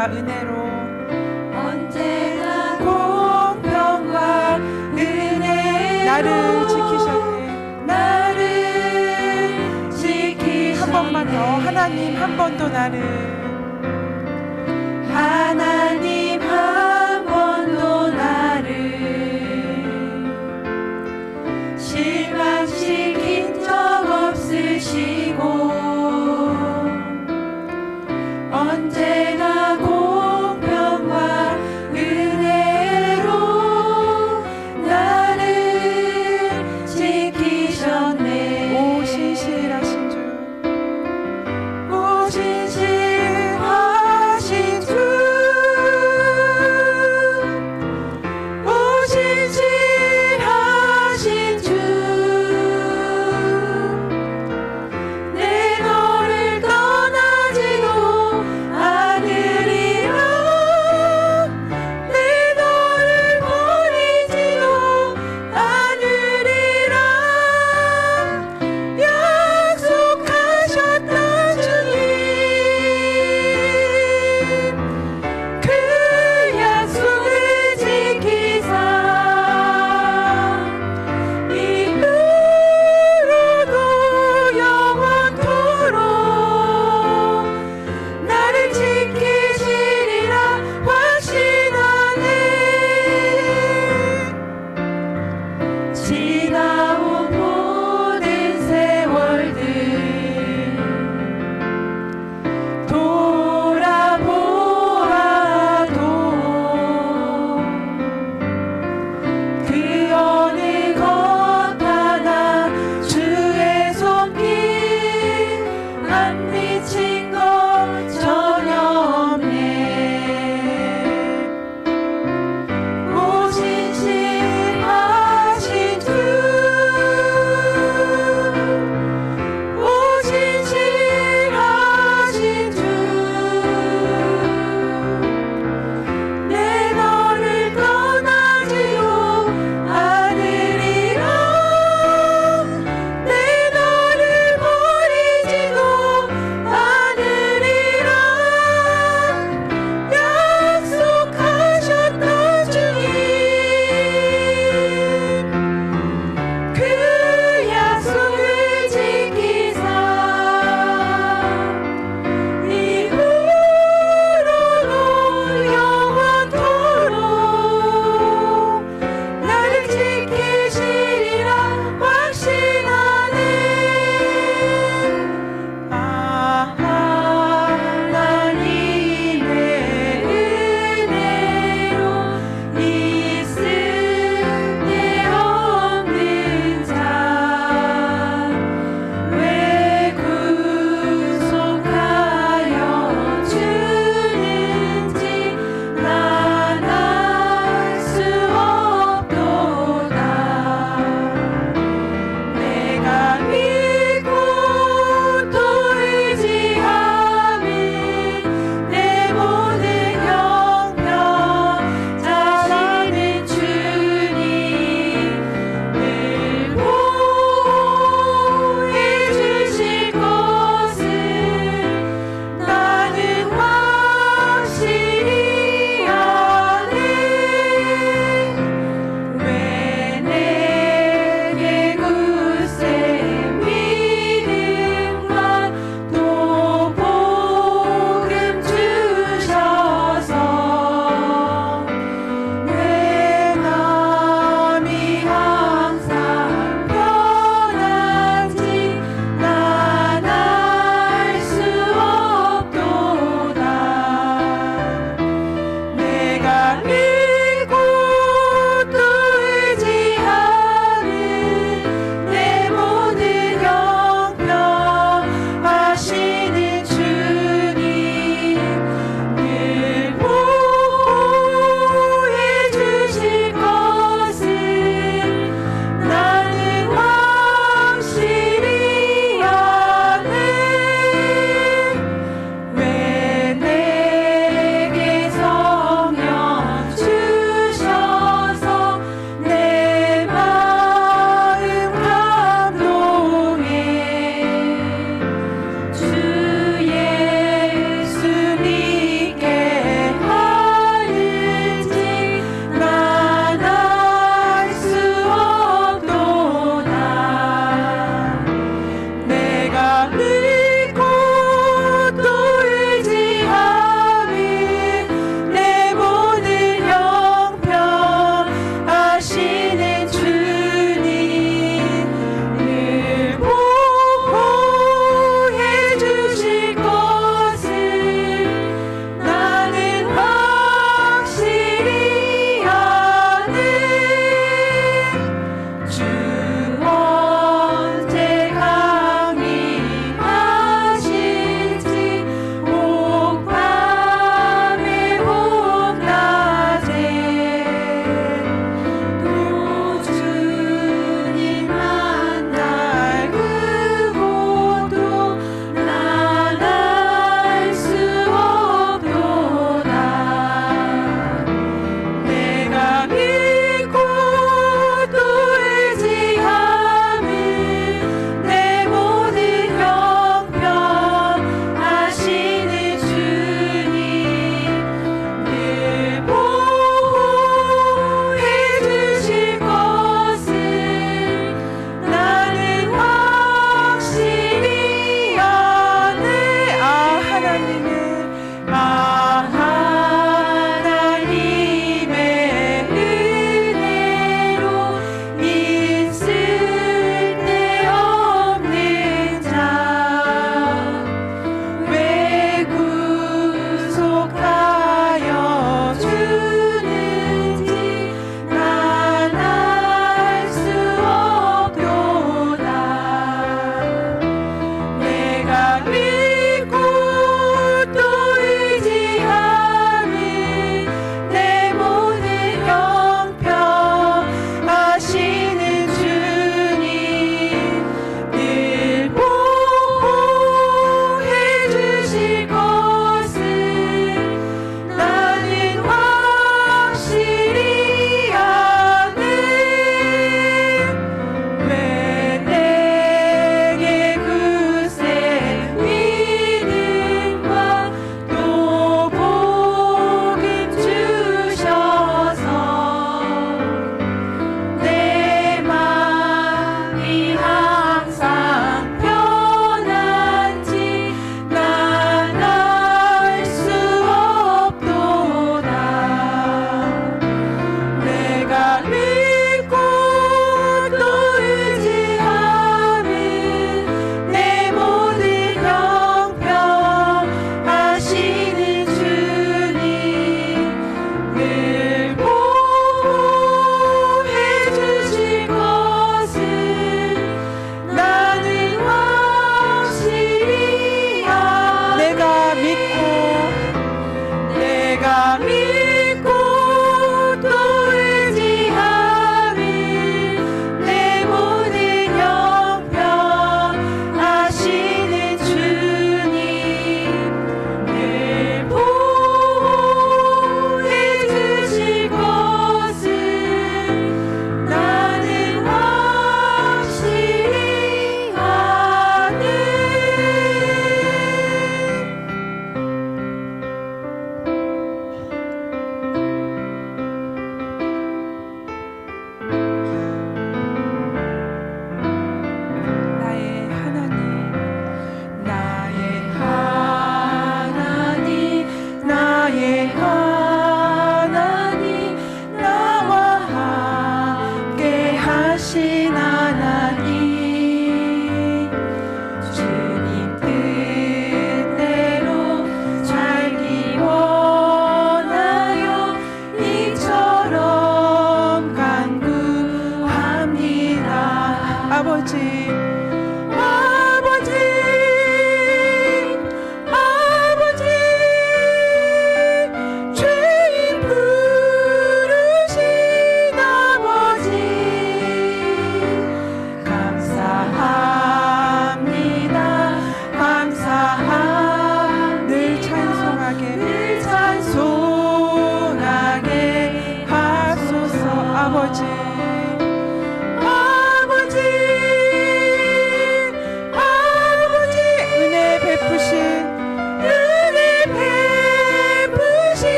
공평과 은혜로 언제나 공평과 은혜로 나를 지키셨네. 나를 지키셨네. 한 번만 더. 하나님 한 번 더 나를. 하나님 한 번도 나를 실망시킨 적 없으시고 언제나 공평과 은혜로 나를 지키셨네. 오 신실하신 주. 오 신실하신 주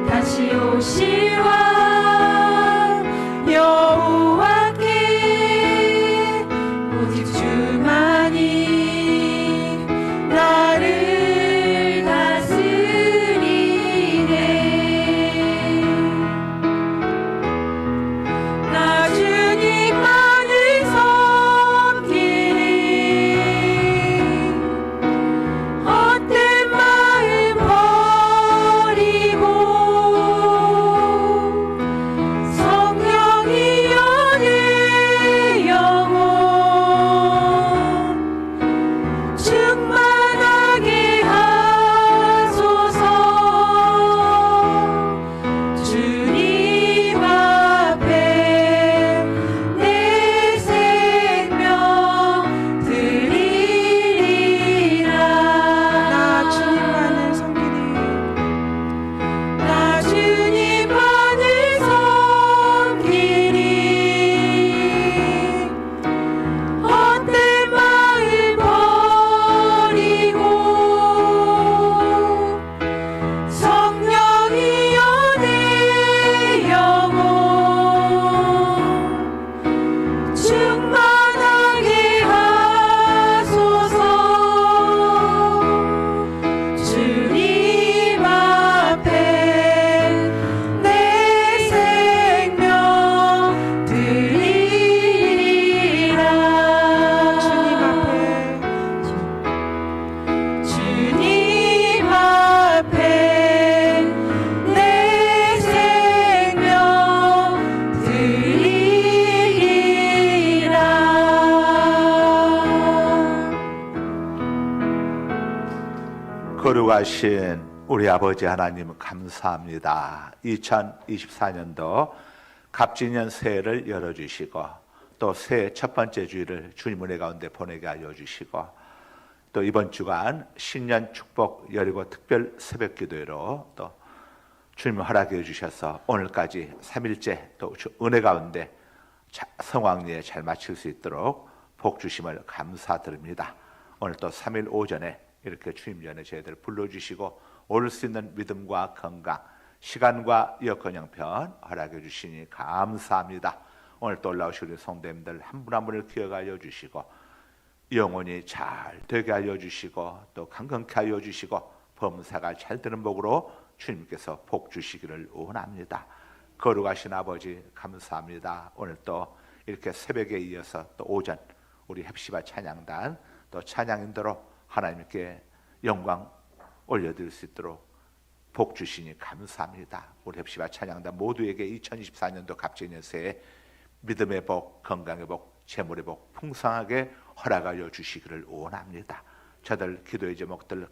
다시 오실 왕 여호와께 오직 주만이 나를 다스리네. 나 주님만을 섬기리. 헛된 마음 버리고 성령이여 내 영혼 충만하게 하소서. 주님 앞에 내 생명 드리리라. 나 주님만을 섬기리. 나 주님만을 섬기리. 헛된 마음 버리고 성령이여 내 영혼 충만하게 하소서. 주님 앞에 내 생명 드리리라. 주님 앞에 주님 앞에 내 생명 드리리라. 거룩하신 우리 아버지 하나님 감사합니다. 2024년도 갑진년 새해를 열어주시고 또 새해 첫 번째 주일을 주님 은혜 가운데 보내게 하여 주시고 또 이번 주간 신년 축복 여리고 특별 새벽 기도회로 또 주님 허락해 주셔서 오늘까지 3일째 또 은혜 가운데 성황리에 잘 마칠 수 있도록 복 주심을 감사드립니다. 오늘 또 3일 오전에 이렇게 주님 전에 저희들 불러주시고 올 수 있는 믿음과 건강, 시간과 여건 형편 허락해 주시니 감사합니다. 오늘 또 올라오신 우리 성도님들 한 분 한 분을 기억하여 주시고 영혼이 잘 되게 하여 주시고 또 강건케 하여 주시고 범사가 잘 되는 복으로 주님께서 복 주시기를 원합니다. 거룩하신 아버지 감사합니다. 오늘 또 이렇게 새벽에 이어서 또 오전 우리 헵시바 찬양단 또 찬양인도로 하나님께 영광 올려드릴 수 있도록 복 주시니 감사합니다. 우리 헵시바 찬양단 모두에게 2024년도 갑진년 새해 믿음의 복, 건강의 복, 재물의 복 풍성하게 허락하여 주시기를 원합니다. 저들 기도의 제목들,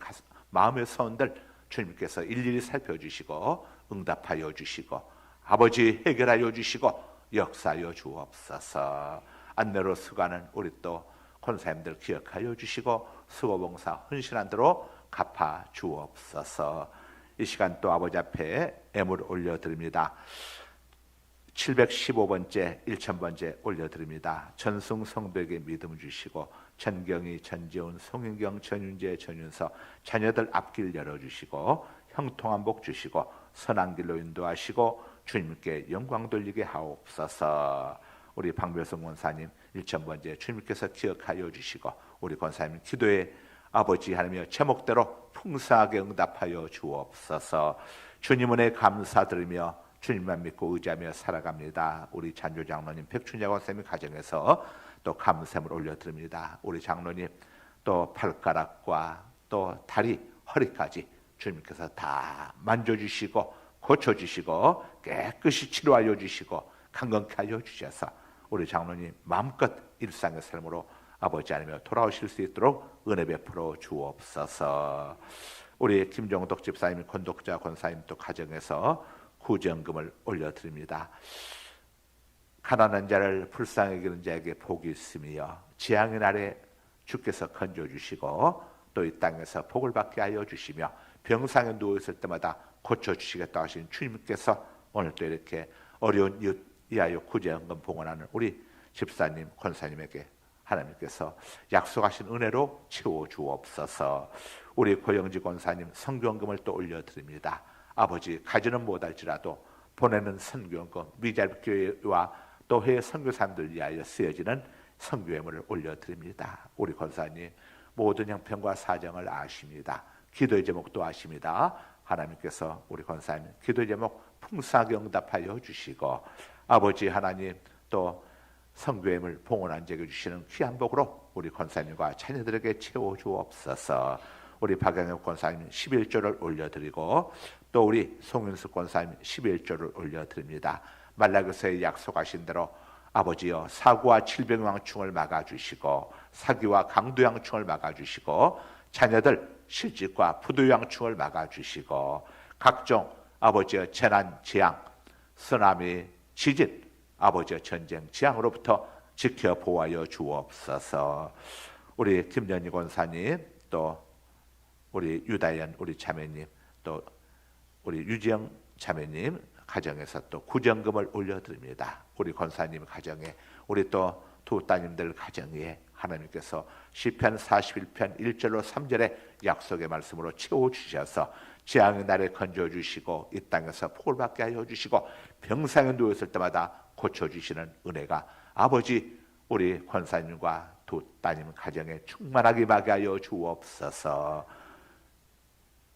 마음의 소원들 주님께서 일일이 살펴주시고 응답하여 주시고 아버지 해결하여 주시고 역사하여 주옵소서. 안내로 수고하는 우리 또 권사님들 기억하여 주시고 수고봉사 헌신한 대로 갚아 주옵소서. 이 시간 또 아버지 앞에 애물 올려드립니다. 715번째 1000번째 올려드립니다. 전승 성도에게 믿음 주시고 전경이, 전재훈, 송인경, 전윤재, 전윤서 자녀들 앞길 열어주시고 형통한 복 주시고 선한 길로 인도하시고 주님께 영광 돌리게 하옵소서. 우리 박묘성 권사님 1000번째 주님께서 기억하여 주시고 우리 권사님 기도에 아버지 하나님의 제목대로 풍성하게 응답하여 주옵소서. 주님 은혜 감사드리며 주님만 믿고 의지하며 살아갑니다. 우리 잔조 장로님 백춘자 권사님 가정에서 또 감사함을 올려드립니다. 우리 장로님 또 발가락과 또 다리, 허리까지 주님께서 다 만져주시고 고쳐주시고 깨끗이 치료하여 주시고 강건케 하여 주셔서 우리 장로님 마음껏 일상의 삶으로 아버지 하나님여 돌아오실 수 있도록 은혜 베풀어 주옵소서. 우리 김종덕 집사님, 권독자 권사님 또 가정에서 구정금을 올려드립니다. 가난한 자를 불쌍히 여기는 자에게 복이 있으며 재앙의 날에 주께서 건져주시고 또 이 땅에서 복을 받게 하여 주시며 병상에 누워있을 때마다 고쳐주시겠다 하신 주님께서 오늘 또 이렇게 어려운 이웃 이하여 구제헌금 봉헌하는 우리 집사님, 권사님에게 하나님께서 약속하신 은혜로 채워 주옵소서. 우리 고영지 권사님 선교원금을 또 올려드립니다. 아버지 가지는 못할지라도 보내는 선교원금 미잘교회와 또 해외 선교사님들 위하여 쓰여지는 선교회물을 올려드립니다. 우리 권사님 모든 형편과 사정을 아십니다. 기도의 제목도 아십니다. 하나님께서 우리 권사님 기도의 제목 풍성하게 응답하여 주시고 아버지 하나님 또 선교회물 봉헌한 제게 주시는 귀한 복으로 우리 권사님과 자녀들에게 채워 주옵소서. 우리 박영엽 권사님 11조를 올려드리고 또 우리 송윤수 권사님 11조를 올려드립니다. 말라기서에 약속하신 대로 아버지여 사고와 질병왕충을 막아주시고 사기와 강도양충을 막아주시고 자녀들 실직과 부도양충을 막아주시고 각종 아버지여 재난 재앙 쓰나미 지진 아버지여 전쟁 재앙으로부터 지켜 보호하여 주옵소서. 우리 김연희 권사님 또 우리 유다연 우리 자매님 또 우리 유지영 자매님 가정에서 또 구정금을 올려드립니다. 우리 권사님 가정에 우리 또 두 따님들 가정에 하나님께서 시편 41편 1절로 3절의 약속의 말씀으로 채워주셔서 재앙의 날에 건져주시고 이 땅에서 복을 받게 하여 주시고 병상에 누웠을 때마다 고쳐주시는 은혜가 아버지 우리 권사님과 두 따님 가정에 충만하게 임하게 하여 주옵소서.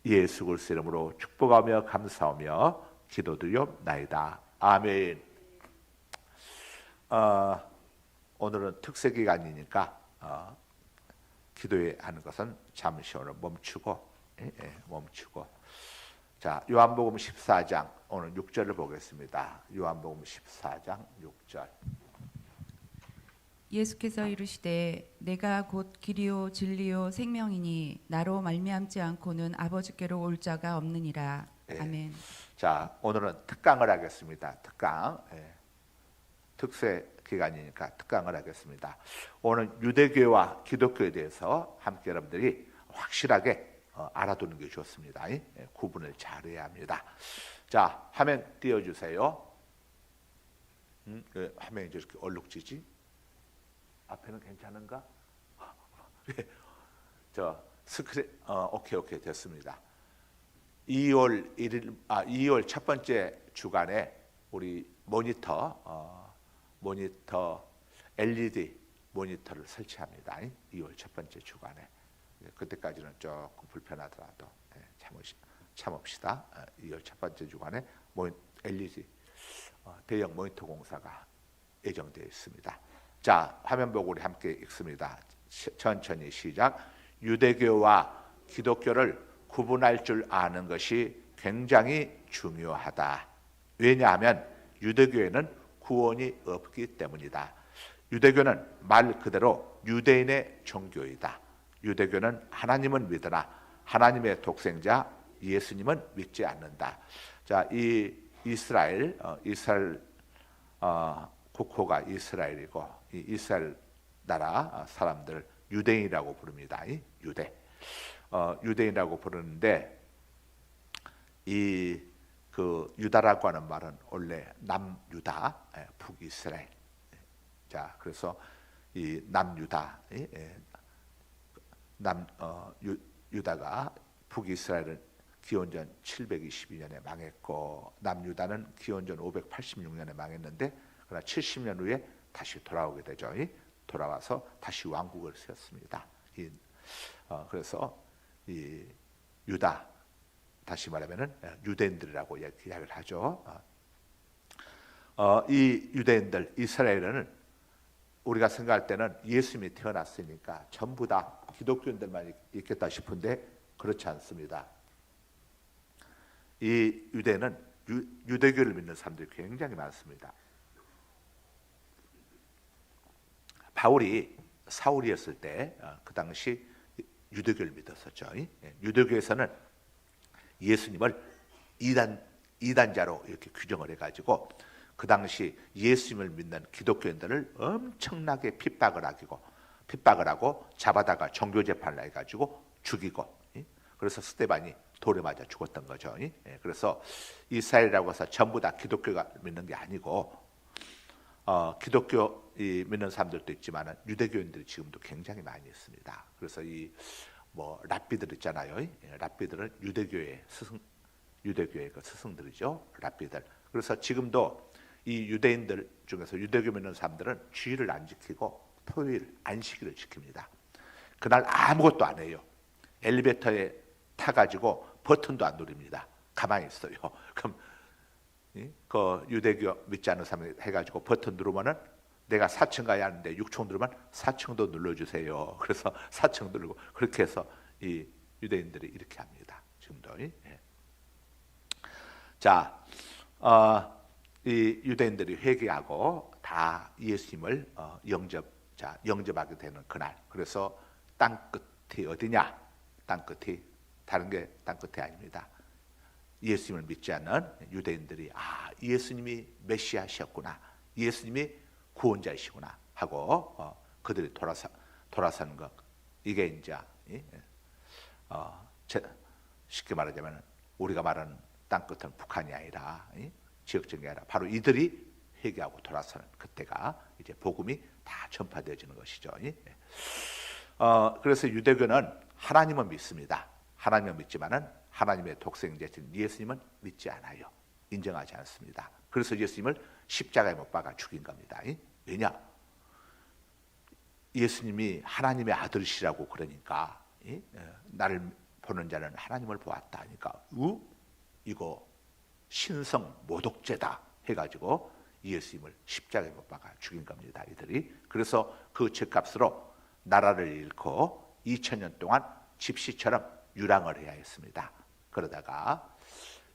예수 그리스도 이름으로 축복하며 감사하며 기도드리옵나이다. 아멘. 오늘은 특세 기간이니까 기도에 하는 것은 잠시 오늘 멈추고 자 요한복음 14장 오늘 6절을 보겠습니다. 요한복음 14장 6절. 예수께서 이르시되 내가 곧 길이요 진리요 생명이니 나로 말미암지 않고는 아버지께로 올 자가 없느니라. 아멘. 자 오늘은 특강을 하겠습니다. 특강. 특세 기간이니까 특강을 하겠습니다. 오늘 유대교와 기독교에 대해서 함께 여러분들이 확실하게 알아두는 게 좋습니다. 구분을 잘해야 합니다. 자 화면 띄워주세요. 화면이 저렇게 얼룩지지? 앞에는 괜찮은가? 저 스크린 오케이 됐습니다. 2월 첫 번째 주간에 우리 모니터 LED 모니터를 설치합니다. 2월 첫 번째 주간에 그때까지는 조금 불편하더라도 참읍시다. 2월 첫 번째 주간에 LED 대형 모니터 공사가 예정되어 있습니다. 자 화면 보고 우리 함께 읽습니다. 천천히 시작. 유대교와 기독교를 구분할 줄 아는 것이 굉장히 중요하다. 왜냐하면 유대교에는 구원이 없기 때문이다. 유대교는 말 그대로 유대인의 종교이다. 유대교는 하나님은 믿으나 하나님의 독생자 예수님은 믿지 않는다. 자, 이 이스라엘 국호가 이스라엘이고 이 이스라엘 나라 사람들 유대인이라고 부릅니다. 유대인이라고 부르는데 그 유다라고 하는 말은 원래 남유다, 북이스라엘. 자, 그래서 이 남유다, 유다가 북이스라엘은 기원전 722년에 망했고 남유다는 기원전 586년에 망했는데 그러나 70년 후에 다시 돌아오게 되죠. 돌아와서 다시 왕국을 세웠습니다. 그래서 이 유다 다시 말하면은 유대인들이라고 이야기를 하죠. 이 유대인들 이스라엘은 우리가 생각할 때는 예수님이 태어났으니까 전부 다 기독교인들만 있겠다 싶은데 그렇지 않습니다. 이 유대는 유대교를 믿는 사람들이 굉장히 많습니다. 바울이 사울이었을 때 그 당시 유대교를 믿었었죠. 유대교에서는 예수님을 이단자로 이렇게 규정을 해가지고 그 당시 예수님을 믿는 기독교인들을 엄청나게 핍박을 하고 잡아다가 종교 재판을 해가지고 죽이고 그래서 스데반이 돌에 맞아 죽었던 거죠. 그래서 이스라엘이라고 해서 전부 다 기독교가 믿는 게 아니고 기독교 믿는 사람들도 있지만 유대교인들이 지금도 굉장히 많이 있습니다. 그래서 이 뭐 랍비들 있잖아요. 랍비들은 유대교의 그 스승들이죠. 랍비들. 그래서 지금도 이 유대인들 중에서 유대교 믿는 사람들은 주일을 안 지키고 토요일 안식일을 지킵니다. 그날 아무것도 안 해요. 엘리베이터에 타가지고 버튼도 안 누릅니다. 가만히 있어요. 그럼 그 유대교 믿지 않는 사람이 해가지고 버튼 누르면은 내가 4층 가야 하는데 6층 누르면 4층도 눌러주세요. 그래서 4층 누르고 그렇게 해서 이 유대인들이 이렇게 합니다. 지금도. 자, 이 유대인들이 회개하고 다 예수님을 영접하게 되는 그날. 그래서 땅끝이 어디냐? 땅끝이 다른 게 땅끝이 아닙니다. 예수님을 믿지 않는 유대인들이 예수님이 메시아시였구나, 예수님이 구원자이시구나 하고 그들이 돌아서는 것. 이게 이제 쉽게 말하자면 우리가 말하는 땅끝은 북한이 아니라 지역적인 게 아니라 바로 이들이 회개하고 돌아서는 그때가 이제 복음이 다 전파되어지는 것이죠. 그래서 유대교는 하나님은 믿습니다. 하나님은 믿지만은 하나님의 독생자신 예수님은 믿지 않아요. 인정하지 않습니다. 그래서 예수님을 십자가에 못 박아 죽인 겁니다. 왜냐? 예수님이 하나님의 아들이시라고 그러니까 나를 보는 자는 하나님을 보았다 하니까 이거 신성 모독죄다 해가지고 예수님을 십자가에 못 박아 죽인 겁니다. 이들이. 그래서 그 죄값으로 나라를 잃고 2000년 동안 집시처럼 유랑을 해야 했습니다. 그러다가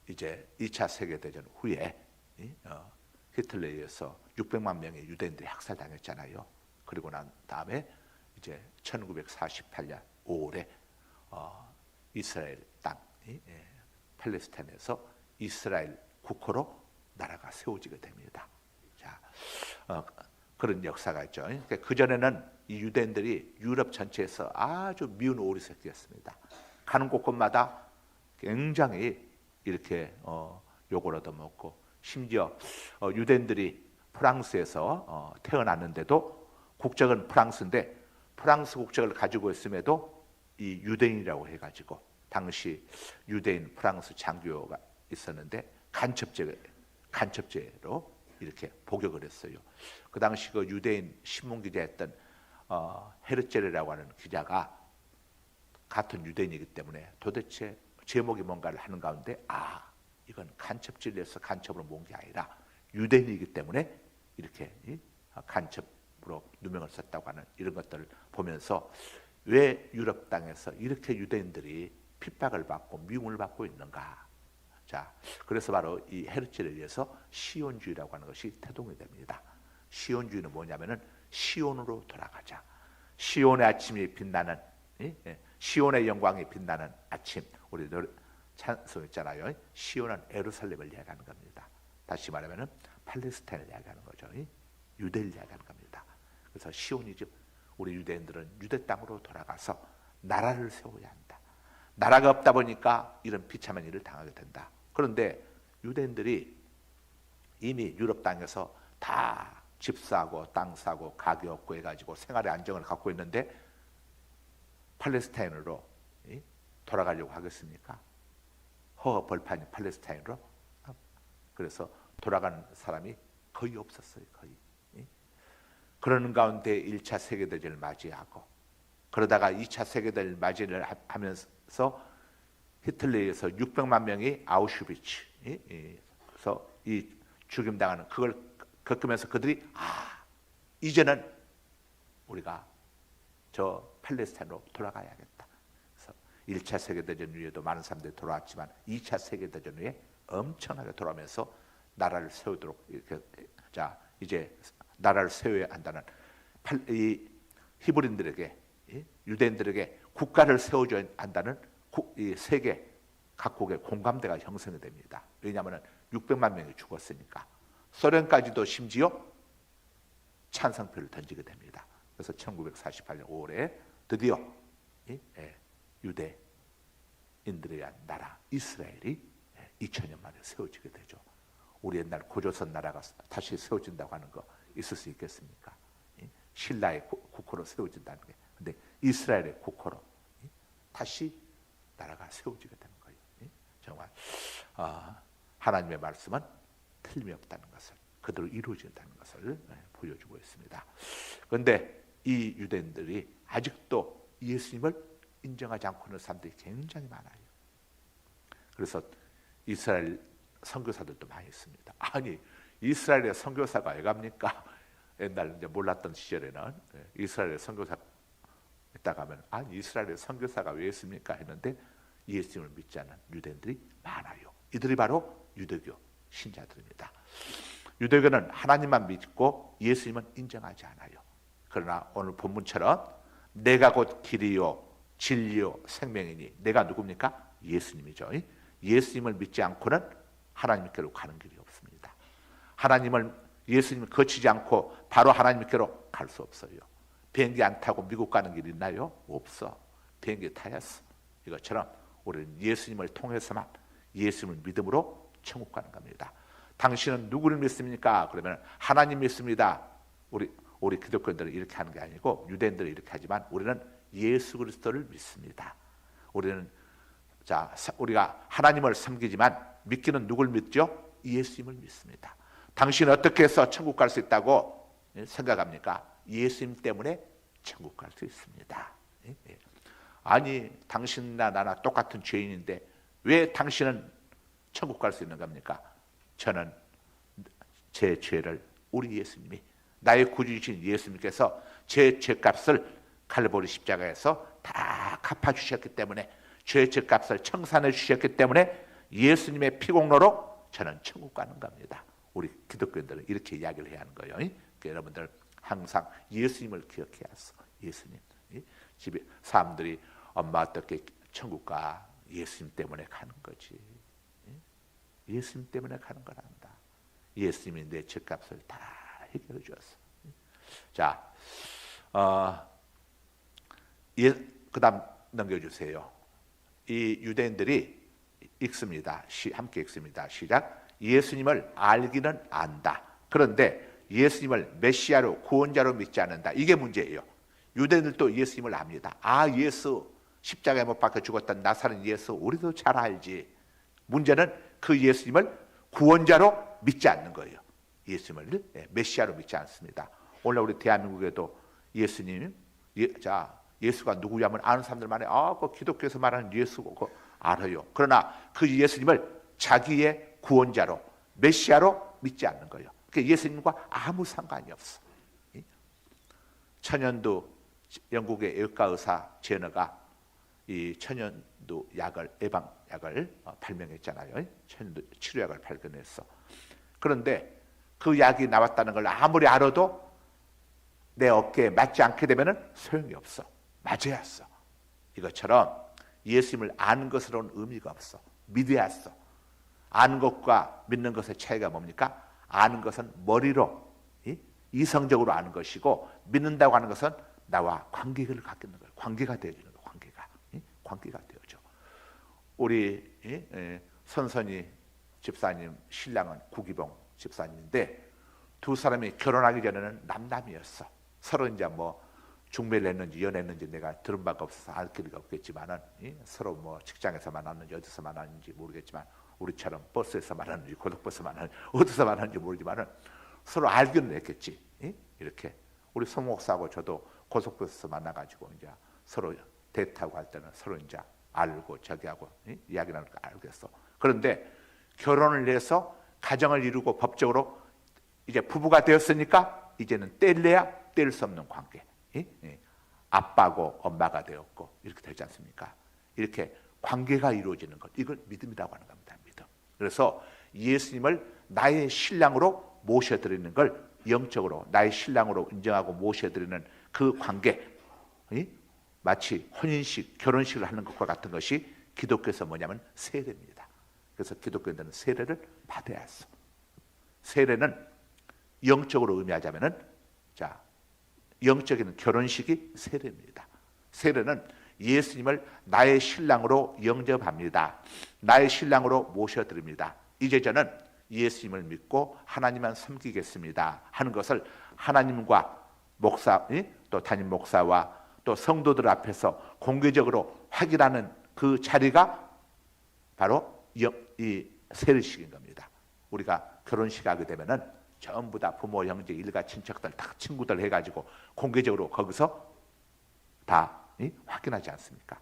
이제 2차 세계대전 후에 히틀러에 의해서 600만 명의 유대인들이 학살당했잖아요. 그리고 난 다음에 이제 1948년 5월에 이스라엘 땅 팔레스타인에서 이스라엘 국호로 나라가 세워지게 됩니다. 자, 그런 역사가 있죠. 그 전에는 이 유대인들이 유럽 전체에서 아주 미운 오리 새끼였습니다. 가는 곳곳마다 굉장히 이렇게 욕을 얻어먹고, 심지어 유대인들이 프랑스에서 태어났는데도 국적은 프랑스인데 프랑스 국적을 가지고 있음에도 이 유대인이라고 해가지고 당시 유대인 프랑스 장교가 있었는데 간첩죄로 이렇게 복역을 했어요. 그 당시 그 유대인 신문 기자였던 헤르체르라고 하는 기자가 같은 유대인이기 때문에 도대체 제목이 뭔가를 하는 가운데 이건 간첩죄를 해서 간첩으로 모은 게 아니라 유대인이기 때문에 이렇게 간첩으로 누명을 썼다고 하는 이런 것들을 보면서 왜 유럽 땅에서 이렇게 유대인들이 핍박을 받고 미움을 받고 있는가. 자, 그래서 바로 이 헤르체르에 의해서 시온주의라고 하는 것이 태동이 됩니다. 시온주의는 뭐냐면은 시온으로 돌아가자. 시온의 아침이 빛나는, 시온의 영광이 빛나는 아침. 우리 찬송 있잖아요. 시온은 예루살렘을 이야기하는 겁니다. 다시 말하면은 팔레스타인을 이야기하는 거죠. 유대를 이야기하는 겁니다. 그래서 시온이즘, 우리 유대인들은 유대 땅으로 돌아가서 나라를 세워야 한다. 나라가 없다 보니까 이런 비참한 일을 당하게 된다. 그런데 유대인들이 이미 유럽 땅에서 다 집 사고 땅 사고 가게 없고 해가지고 생활의 안정을 갖고 있는데 팔레스타인으로 돌아가려고 하겠습니까? 허허벌판이 팔레스타인으로. 그래서 돌아가는 사람이 거의 없었어요. 거의. 그러는 가운데 1차 세계대전을 맞이하고, 그러다가 2차 세계대전을 맞이를 하면서 히틀러에 의해서 600만 명이 아우슈비츠에서 이 죽임당하는 그걸 겪으면서 그들이 이제는 우리가 저 팔레스타인으로 돌아가야겠다. 그래서 1차 세계대전 후에도 많은 사람들이 돌아왔지만 2차 세계대전 후에 엄청나게 돌아오면서 나라를 세우도록 이렇게, 자, 이제 나라를 세워야 한다는 이 히브리인들에게, 유대인들에게 국가를 세워줘야 한다는 이 세계 각국의 공감대가 형성이 됩니다. 왜냐하면 600만 명이 죽었으니까. 소련까지도 심지어 찬성표를 던지게 됩니다. 그래서 1948년 5월에 드디어 유대인들에 대한 나라 이스라엘이 2000년 만에 세워지게 되죠. 우리 옛날 고조선 나라가 다시 세워진다고 하는 거 있을 수 있겠습니까? 신라의 국호로 세워진다는 게. 근데 이스라엘의 국호로 다시 나라가 세워지게 되는 거예요. 정말 하나님의 말씀은 틀림이 없다는 것을, 그대로 이루어진다는 것을 보여주고 있습니다. 그런데 이 유대인들이 아직도 예수님을 인정하지 않고 있는 사람들이 굉장히 많아요. 그래서 이스라엘 선교사들도 많이 있습니다. 아니, 이스라엘의 선교사가 왜 갑니까? 옛날 이제 몰랐던 시절에는 이스라엘의 선교사 있다가 하면 이스라엘의 선교사가 왜 있습니까? 했는데 예수님을 믿지 않는 유대인들이 많아요. 이들이 바로 유대교 신자들입니다. 유대교는 하나님만 믿고 예수님은 인정하지 않아요. 그러나 오늘 본문처럼 내가 곧 길이요 진리요 생명이니, 내가 누굽니까? 예수님이죠. 예수님을 믿지 않고는 하나님께로 가는 길이 없습니다. 예수님을 거치지 않고 바로 하나님께로 갈 수 없어요. 비행기 안 타고 미국 가는 길 있나요? 없어. 비행기 타야지. 이것처럼 우리는 예수님을 통해서만, 예수님을 믿음으로 천국 가는 겁니다. 당신은 누구를 믿습니까? 그러면 하나님 믿습니다. 우리 기독교인들은 이렇게 하는 게 아니고 유대인들은 이렇게 하지만 우리는 예수 그리스도를 믿습니다. 우리가 하나님을 섬기지만 믿기는 누굴 믿죠? 예수님을 믿습니다. 당신은 어떻게 해서 천국 갈 수 있다고 생각합니까? 예수님 때문에 천국 갈 수 있습니다. 아니, 당신이나 나나 똑같은 죄인인데 왜 당신은 천국 갈 수 있는 겁니까? 저는 제 죄를 우리 예수님이, 나의 구주이신 예수님께서 제 죄값을 갈보리 십자가에서 다 갚아주셨기 때문에, 죄의 죄값을 청산해 주셨기 때문에 예수님의 피공로로 저는 천국 가는 겁니다. 우리 기독교인들은 이렇게 이야기를 해야 하는 거예요. 그러니까 여러분들 항상 예수님을 기억해야 했어. 예수님. 집에 사람들이 엄마 어떻게 천국 가? 예수님 때문에 가는 거지. 예수님 때문에 가는 거란다. 예수님이 내 죄값을 다 해결해 주었어. 자, 그 다음 넘겨주세요. 이 유대인들이 읽습니다. 함께 읽습니다. 시작. 예수님을 알기는 안다. 그런데 예수님을 메시아로, 구원자로 믿지 않는다. 이게 문제예요. 유대인들도 예수님을 압니다. 예수 십자가에 못 박혀 죽었던 나사렛 예수 우리도 잘 알지. 문제는 그 예수님을 구원자로 믿지 않는 거예요. 예수님을 메시아로 믿지 않습니다. 오늘 우리 대한민국에도 예수님, 예수가 누구냐면 아는 사람들 많아요. 그 기독교에서 말하는 예수고 그거 알아요. 그러나 그 예수님을 자기의 구원자로, 메시아로 믿지 않는 거예요. 그러니까 예수님과 아무 상관이 없어. 천연두, 영국의 의과 의사 제너가 이 천연두 약을, 예방약을 발명했잖아요. 천연두 치료약을 발견했어. 그런데 그 약이 나왔다는 걸 아무리 알아도 내 어깨에 맞지 않게 되면 소용이 없어. 맞아야 했어. 이것처럼 예수님을 아는 것으로는 의미가 없어. 믿어야 했어. 아는 것과 믿는 것의 차이가 뭡니까? 아는 것은 머리로, 이성적으로 아는 것이고, 믿는다고 하는 것은 나와 관계를 갖는 거예요. 관계가 되어지는 거예요. 관계가 되어져. 우리 선선이 집사님 신랑은 구기봉 집사님인데, 두 사람이 결혼하기 전에는 남남이었어. 서로 이제 뭐 중매를 했는지 연애했는지 내가 들은 바가 없어서 알 길이가 없겠지만은, 서로 뭐 직장에서 만났는지 어디서 만났는지 모르겠지만, 우리처럼 버스에서 만났는지 고속버스 만났는지 어디서 만났는지 모르지만은 서로 알기는 했겠지. 이렇게 우리 송 목사하고 저도 고속버스에서 만나가지고 이제 서로 데이트하고 할 때는 서로 이제 알고 저기하고 이야기 나누니까 알겠어. 그런데 결혼을 해서 가정을 이루고 법적으로 이제 부부가 되었으니까 이제는 뗄래야 뗄 수 없는 관계. 아빠고 엄마가 되었고 이렇게 되지 않습니까? 이렇게 관계가 이루어지는 것, 이걸 믿음이라고 하는 겁니다. 믿음. 그래서 예수님을 나의 신랑으로 모셔드리는 걸 영적으로 나의 신랑으로 인정하고 모셔드리는 그 관계, 마치 혼인식, 결혼식을 하는 것과 같은 것이 기독교에서 뭐냐면 세례입니다. 그래서 기독교인들은 세례를 받아야 했어. 세례는 영적으로 의미하자면은, 영적인 결혼식이 세례입니다. 세례는 예수님을 나의 신랑으로 영접합니다. 나의 신랑으로 모셔드립니다. 이제 저는 예수님을 믿고 하나님만 섬기겠습니다 하는 것을 하나님과 목사, 또 담임 목사와 또 성도들 앞에서 공개적으로 확인하는 그 자리가 바로 이 세례식인 겁니다. 우리가 결혼식 하게 되면은 전부 다 부모, 형제, 일가, 친척들 다 친구들 해가지고 공개적으로 거기서 다 확인하지 않습니까?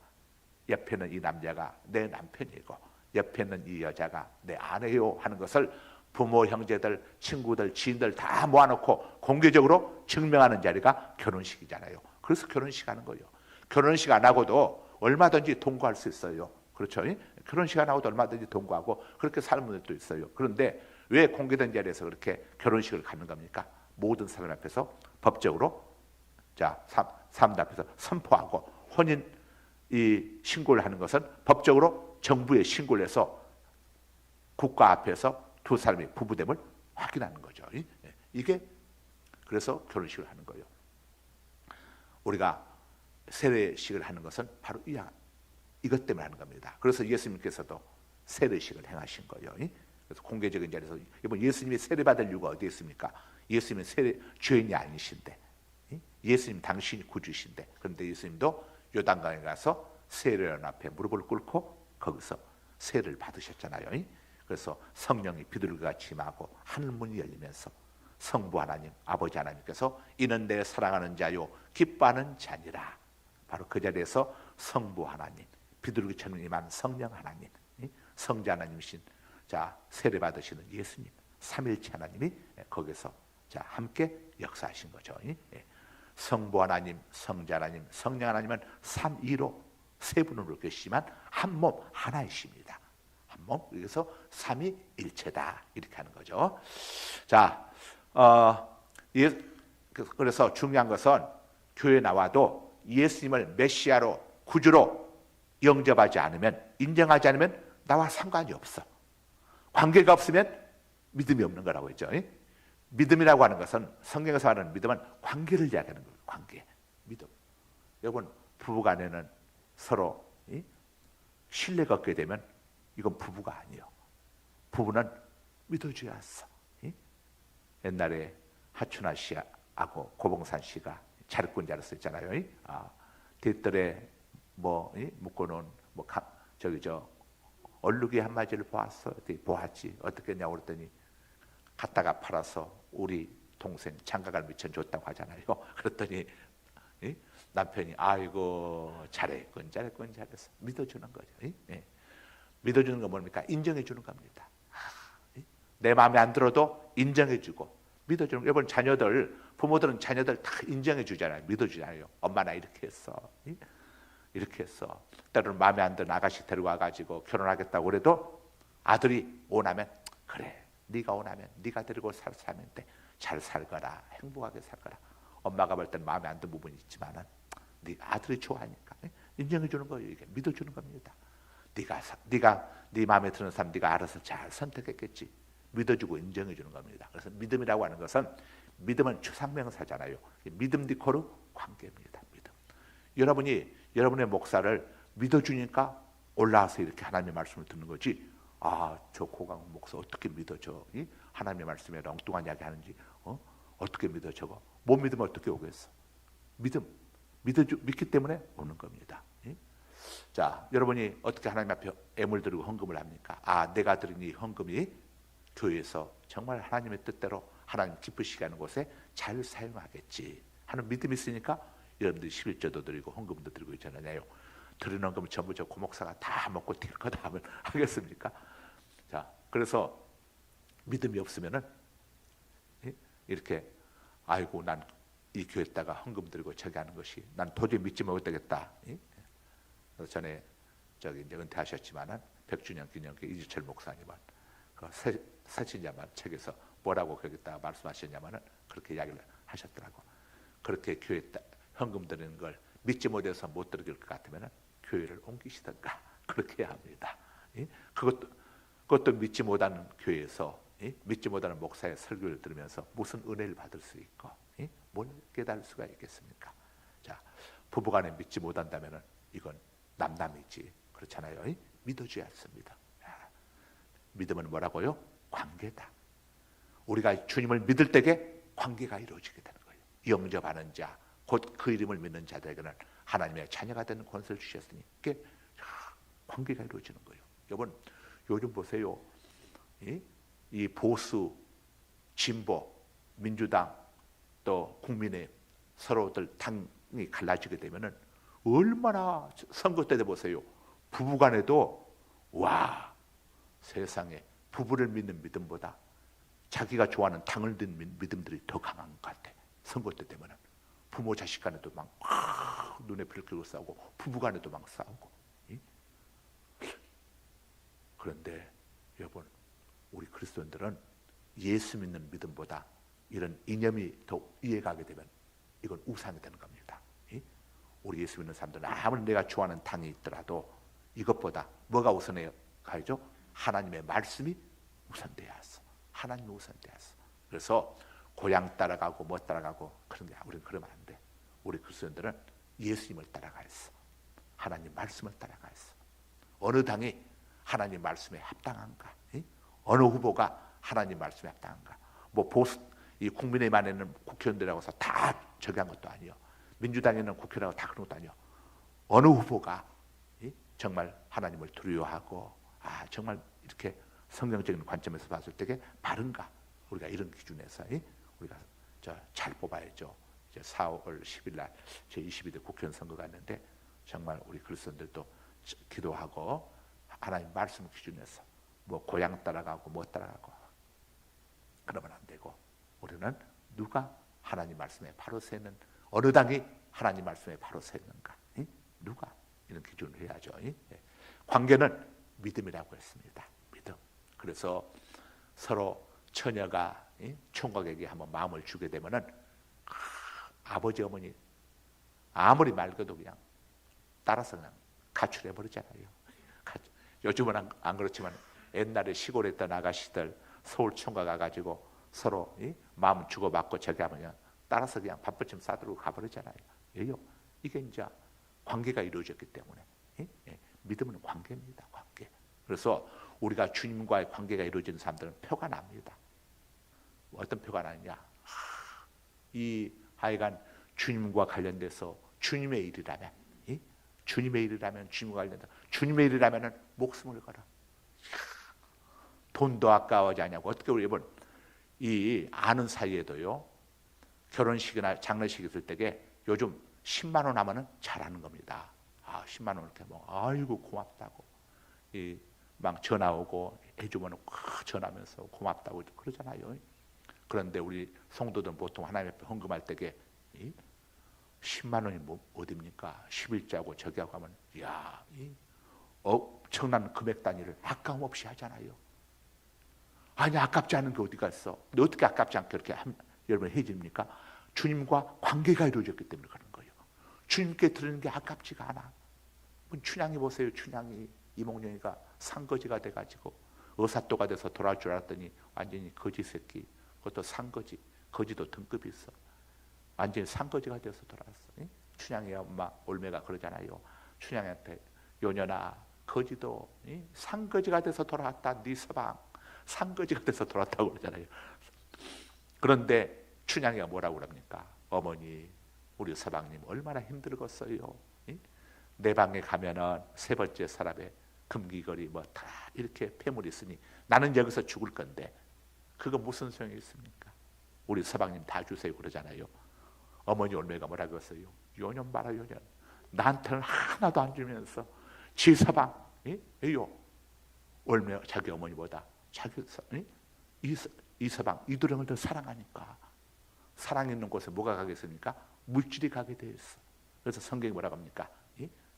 옆에는 이 남자가 내 남편이고 옆에는 이 여자가 내 아내요 하는 것을 부모, 형제들, 친구들, 지인들 다 모아놓고 공개적으로 증명하는 자리가 결혼식이잖아요. 그래서 결혼식 하는 거예요. 결혼식 안 하고도 얼마든지 동거할 수 있어요. 그렇죠? 결혼식 안 하고도 얼마든지 동거하고 그렇게 사는 분들도 있어요. 그런데 왜 공개된 자리에서 그렇게 결혼식을 갖는 겁니까? 모든 사람 앞에서 법적으로 사람들 앞에서 선포하고 혼인 이 신고를 하는 것은 법적으로 정부에 신고를 해서 국가 앞에서 두 사람의 부부됨을 확인하는 거죠. 이게 그래서 결혼식을 하는 거예요. 우리가 세례식을 하는 것은 바로 이것 때문에 하는 겁니다. 그래서 예수님께서도 세례식을 행하신 거예요. 그래서 공개적인 자리에서 이번 예수님이 세례받을 이유가 어디에 있습니까? 예수님은 세례 죄인이 아니신데, 예수님 당신이 구주신데, 그런데 예수님도 요단강에 가서 세례원 앞에 무릎을 꿇고 거기서 세례를 받으셨잖아요. 그래서 성령이 비둘기같이 임하고 하늘문이 열리면서 성부 하나님, 아버지 하나님께서 이는 내 사랑하는 자요 기뻐하는 자니라. 바로 그 자리에서 성부 하나님, 비둘기처럼 임한 성령 하나님, 성자 하나님이신 세례 받으시는 예수님, 삼일체 하나님이 거기서 함께 역사하신 거죠. 성부 하나님, 성자 하나님, 성령 하나님은 삼위로 세 분으로 계시지만 한 몸 하나이십니다. 한 몸, 그래서 삼위일체다 이렇게 하는 거죠. 그래서 중요한 것은 교회 나와도 예수님을 메시아로 구주로 영접하지 않으면, 인정하지 않으면 나와 상관이 없어. 관계가 없으면 믿음이 없는 거라고 했죠. 믿음이라고 하는 것은, 성경에서 하는 믿음은 관계를 이야기하는 거예요. 관계, 믿음. 여러분, 부부간에는 서로 신뢰가 없게 되면 이건 부부가 아니에요. 부부는 믿어줘야 했어. 옛날에 하춘아 씨하고 고봉산 씨가 자립군자로 썼잖아요. 뒷뜰에 묶어놓은 얼룩이 한 마리를 보았어. 보았지. 어떻게 했냐고 그랬더니 갖다가 팔아서 우리 동생 장가갈 미천 줬다고 하잖아요. 그랬더니 남편이 아이고 잘했군 잘했어. 믿어주는 거죠. 믿어주는 건 뭡니까? 인정해 주는 겁니다. 내 마음에 안 들어도 인정해주고 믿어주는. 여러분, 부모들은 자녀들 다 인정해 주잖아요. 믿어주잖아요. 엄마 나 이렇게 했어. 이렇게 했어. 때로는 마음에 안 드는 아가씨 데려와가지고 결혼하겠다고 그래도 아들이 원하면 그래, 네가 원하면 네가 데리고 살면 돼. 잘 살거라, 행복하게 살거라. 엄마가 볼 때는 마음에 안 드는 부분이 있지만은 네 아들이 좋아하니까 인정해 주는 거예요. 이게 믿어주는 겁니다. 네가 네 마음에 드는 사람 네가 알아서 잘 선택했겠지. 믿어주고 인정해 주는 겁니다. 그래서 믿음이라고 하는 것은, 믿음은 추상명사잖아요. 믿음 디코르 관계입니다. 믿음. 여러분이 여러분의 목사를 믿어주니까 올라와서 이렇게 하나님의 말씀을 듣는 거지. 저 고강 목사 어떻게 믿어줘? 하나님의 말씀에 엉뚱한 이야기 하는지 어떻게 믿어? 저거 못 믿으면 어떻게 오겠어? 믿기 때문에 오는 겁니다. 여러분이 어떻게 하나님 앞에 애물 드리고 헌금을 합니까? 내가 드린 이 헌금이 교회에서 정말 하나님의 뜻대로 하나님 기쁘시게 하는 곳에 잘 사용하겠지 하는 믿음이 있으니까 여러분들이 11조도 드리고 헌금도 드리고 있잖아요. 드리는 헌금 전부 저 고목사가 다 먹고 뛸 거다 하면 하겠습니까? 그래서 믿음이 없으면은 이렇게 아이고 난 이 교회에다가 헌금 드리고 저기 하는 것이 난 도저히 믿지 못하겠다. 전에 이제 은퇴하셨지만은 100주년 기념회 이주철 목사님은 그 사신자만 책에서 뭐라고 거기다 말씀하셨냐면은 그렇게 이야기를 하셨더라고. 그렇게 교회에 헌금 드리는 걸 믿지 못해서 못 드릴 것 같으면은 교회를 옮기시던가 그렇게 해야 합니다. 그것도 믿지 못하는 교회에서 믿지 못하는 목사의 설교를 들으면서 무슨 은혜를 받을 수 있고 뭘 깨달을 수가 있겠습니까? 부부간에 믿지 못한다면은 이건 남남이지. 그렇잖아요. 믿어줘야 했습니다. 믿음은 뭐라고요? 관계다. 우리가 주님을 믿을 때에 관계가 이루어지게 되는 거예요. 영접하는 자, 곧 그 이름을 믿는 자들에게는 하나님의 자녀가 되는 권세를 주셨으니 이게 관계가 이루어지는 거예요. 여러분 요즘 보세요. 이 보수, 진보, 민주당 또 국민의힘 서로들 당이 갈라지게 되면은 얼마나 선거 때 보세요. 부부간에도 와 세상에 부부를 믿는 믿음보다 자기가 좋아하는 당을 믿는 믿음들이 더 강한 것 같아. 선거 때 되면은 부모 자식 간에도 막 눈에 불 켜고 싸우고 부부 간에도 막 싸우고. 그런데 여러분 우리 그리스도인들은 예수 믿는 믿음보다 이런 이념이 더 이해가게 되면 이건 우상이 되는 겁니다. 우리 예수 믿는 사람들은 아무리 내가 좋아하는 당이 있더라도 이것보다 뭐가 우선해요? 가야죠? 하나님의 말씀이 우선돼야 했어. 하나님이 우선돼야 했어. 그래서 고향 따라가고 뭐 따라가고 그런 게 우리는 그러면 안 돼. 우리 그리스도인들은 예수님을 따라가야 했어. 하나님 말씀을 따라가야 했어. 어느 당이 하나님 말씀에 합당한가? 어느 후보가 하나님 말씀에 합당한가? 뭐 보수 이 국민의힘 안에는 국회의원들하고서 다 저기 한 것도 아니요. 민주당에는 국회의원하고 다 그런 것도 아니요. 어느 후보가 정말 하나님을 두려워하고 정말 이렇게 성경적인 관점에서 봤을 때 바른가? 우리가 이런 기준에서 우리가 잘 뽑아야죠. 이제 4월 10일 날 제22대 국회의원 선거가 있는데 정말 우리 그리스도인들도 기도하고 하나님 말씀 기준에서 뭐 고향 따라가고 뭐 따라가고 그러면 안 되고 우리는 누가 하나님 말씀에 바로 서는 어느 당이 하나님 말씀에 바로 서는가? 누가 이런 기준을 해야죠. 관계는 믿음이라고 했습니다. 믿음. 그래서 서로 처녀가 총각에게 한번 마음을 주게 되면은 아버지 어머니 아무리 말고도 그냥 따라서 그냥 가출해 버리잖아요. 요즘은 안 그렇지만 옛날에 시골에 있던 아가씨들 서울 총각 가가지고 서로 마음 주고받고 저기 하면 따라서 그냥 밥벌침 싸들고 가버리잖아요. 왜요? 이게 이제 관계가 이루어졌기 때문에 믿음은 관계입니다. 관계. 그래서 우리가 주님과의 관계가 이루어진 사람들은 표가 납니다. 어떤 표가 나느냐? 이 하여간 주님과 관련돼서 주님의 일이라면 주님의 일이라면 주님과 관련돼서 주님의 일이라면 목숨을 걸어. 돈도 아까워하지 않냐고. 어떻게 우리 여러분 이 아는 사이에도요 결혼식이나 장례식 있을 때에 요즘 10만 원 하면은 잘하는 겁니다. 10만 원 이렇게 뭐 아이고 고맙다고 막 전화 오고 해주면 전화하면서 고맙다고 그러잖아요. 그런데 우리 성도들은 보통 하나님 앞에 헌금할 때에 10만 원이 뭐 어딥니까? 11자고 저기 하고 하면 이야 엄청난 금액 단위를 아까움 없이 하잖아요. 아니 아깝지 않은 게 어디가 있어? 근데 어떻게 아깝지 않게 이렇게 여러분 해집니까? 주님과 관계가 이루어졌기 때문에 그런 거예요. 주님께 드리는 게 아깝지가 않아. 춘향이 보세요. 춘향이 이몽룡이가 상거지가 돼가지고 의사또가 돼서 돌아올 줄 알았더니 완전히 거지 새끼. 그것도 상거지. 거지도 등급이 있어. 완전히 상거지가 돼서 돌아왔어. 춘향이 엄마 올매가 그러잖아요. 춘향한테 요년아 거지도 상거지가 돼서 돌아왔다. 네 서방 상거지가 돼서 돌아왔다고 그러잖아요. 그런데 춘향이가 뭐라고 그럽니까? 어머니 우리 서방님 얼마나 힘들겠어요. 내 방에 가면은 세 번째 서랍에 금귀걸이 뭐 다 이렇게 폐물이 있으니 나는 여기서 죽을 건데 그거 무슨 소용이 있습니까? 우리 서방님 다 주세요 그러잖아요. 어머니 올매가 뭐라고 했어요? 요년 봐라 요년 나한테는 하나도 안 주면서 지 서방 에요 올매 자기 어머니보다 자기 이 서방 이두령을 더 사랑하니까 사랑 있는 곳에 뭐가 가겠습니까? 물질이 가게 돼 있어. 그래서 성경이 뭐라고 합니까?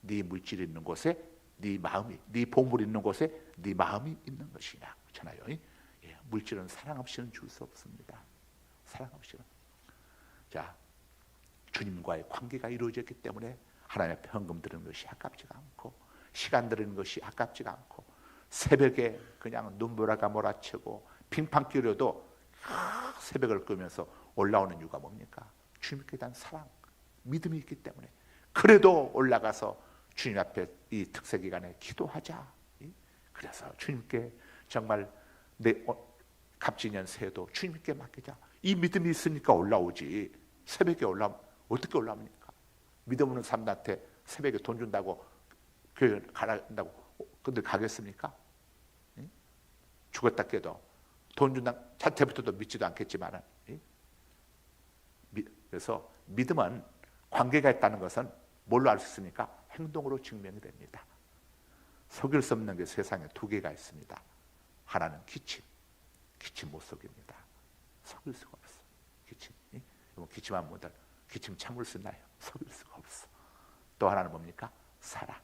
네 물질이 있는 곳에 네 마음이 네 보물이 있는 곳에 네 마음이 있는 것이냐 그렇잖아요. 물질은 사랑 없이는 줄 수 없습니다. 사랑 없이는. 자 주님과의 관계가 이루어졌기 때문에 하나님 앞에 헌금 드리는 것이 아깝지가 않고 시간 드리는 것이 아깝지가 않고 새벽에 그냥 눈보라가 몰아치고 빙판 끼려도 새벽을 끄면서 올라오는 이유가 뭡니까? 주님께 대한 사랑, 믿음이 있기 때문에 그래도 올라가서 주님 앞에 이 특세 기간에 기도하자. 그래서 주님께 정말 갑진년 새해도 주님께 맡기자. 이 믿음이 있으니까 올라오지. 새벽에 올라오면 어떻게 올라옵니까? 믿음 없는 사람한테 새벽에 돈 준다고 교회 가라한다고 근데 가겠습니까? 응? 죽었다 깨도 돈 준다 자체부터도 믿지도 않겠지만, 그래서 믿음은 관계가 있다는 것은 뭘로 알 수 있습니까? 행동으로 증명이 됩니다. 속일 수 없는 게 세상에 두 개가 있습니다. 하나는 기침 못 속입니다. 속일 수가 없어. 기침한 분들 기침 참을 수 있나요? 속일 수가 없어. 또 하나는 뭡니까? 사랑.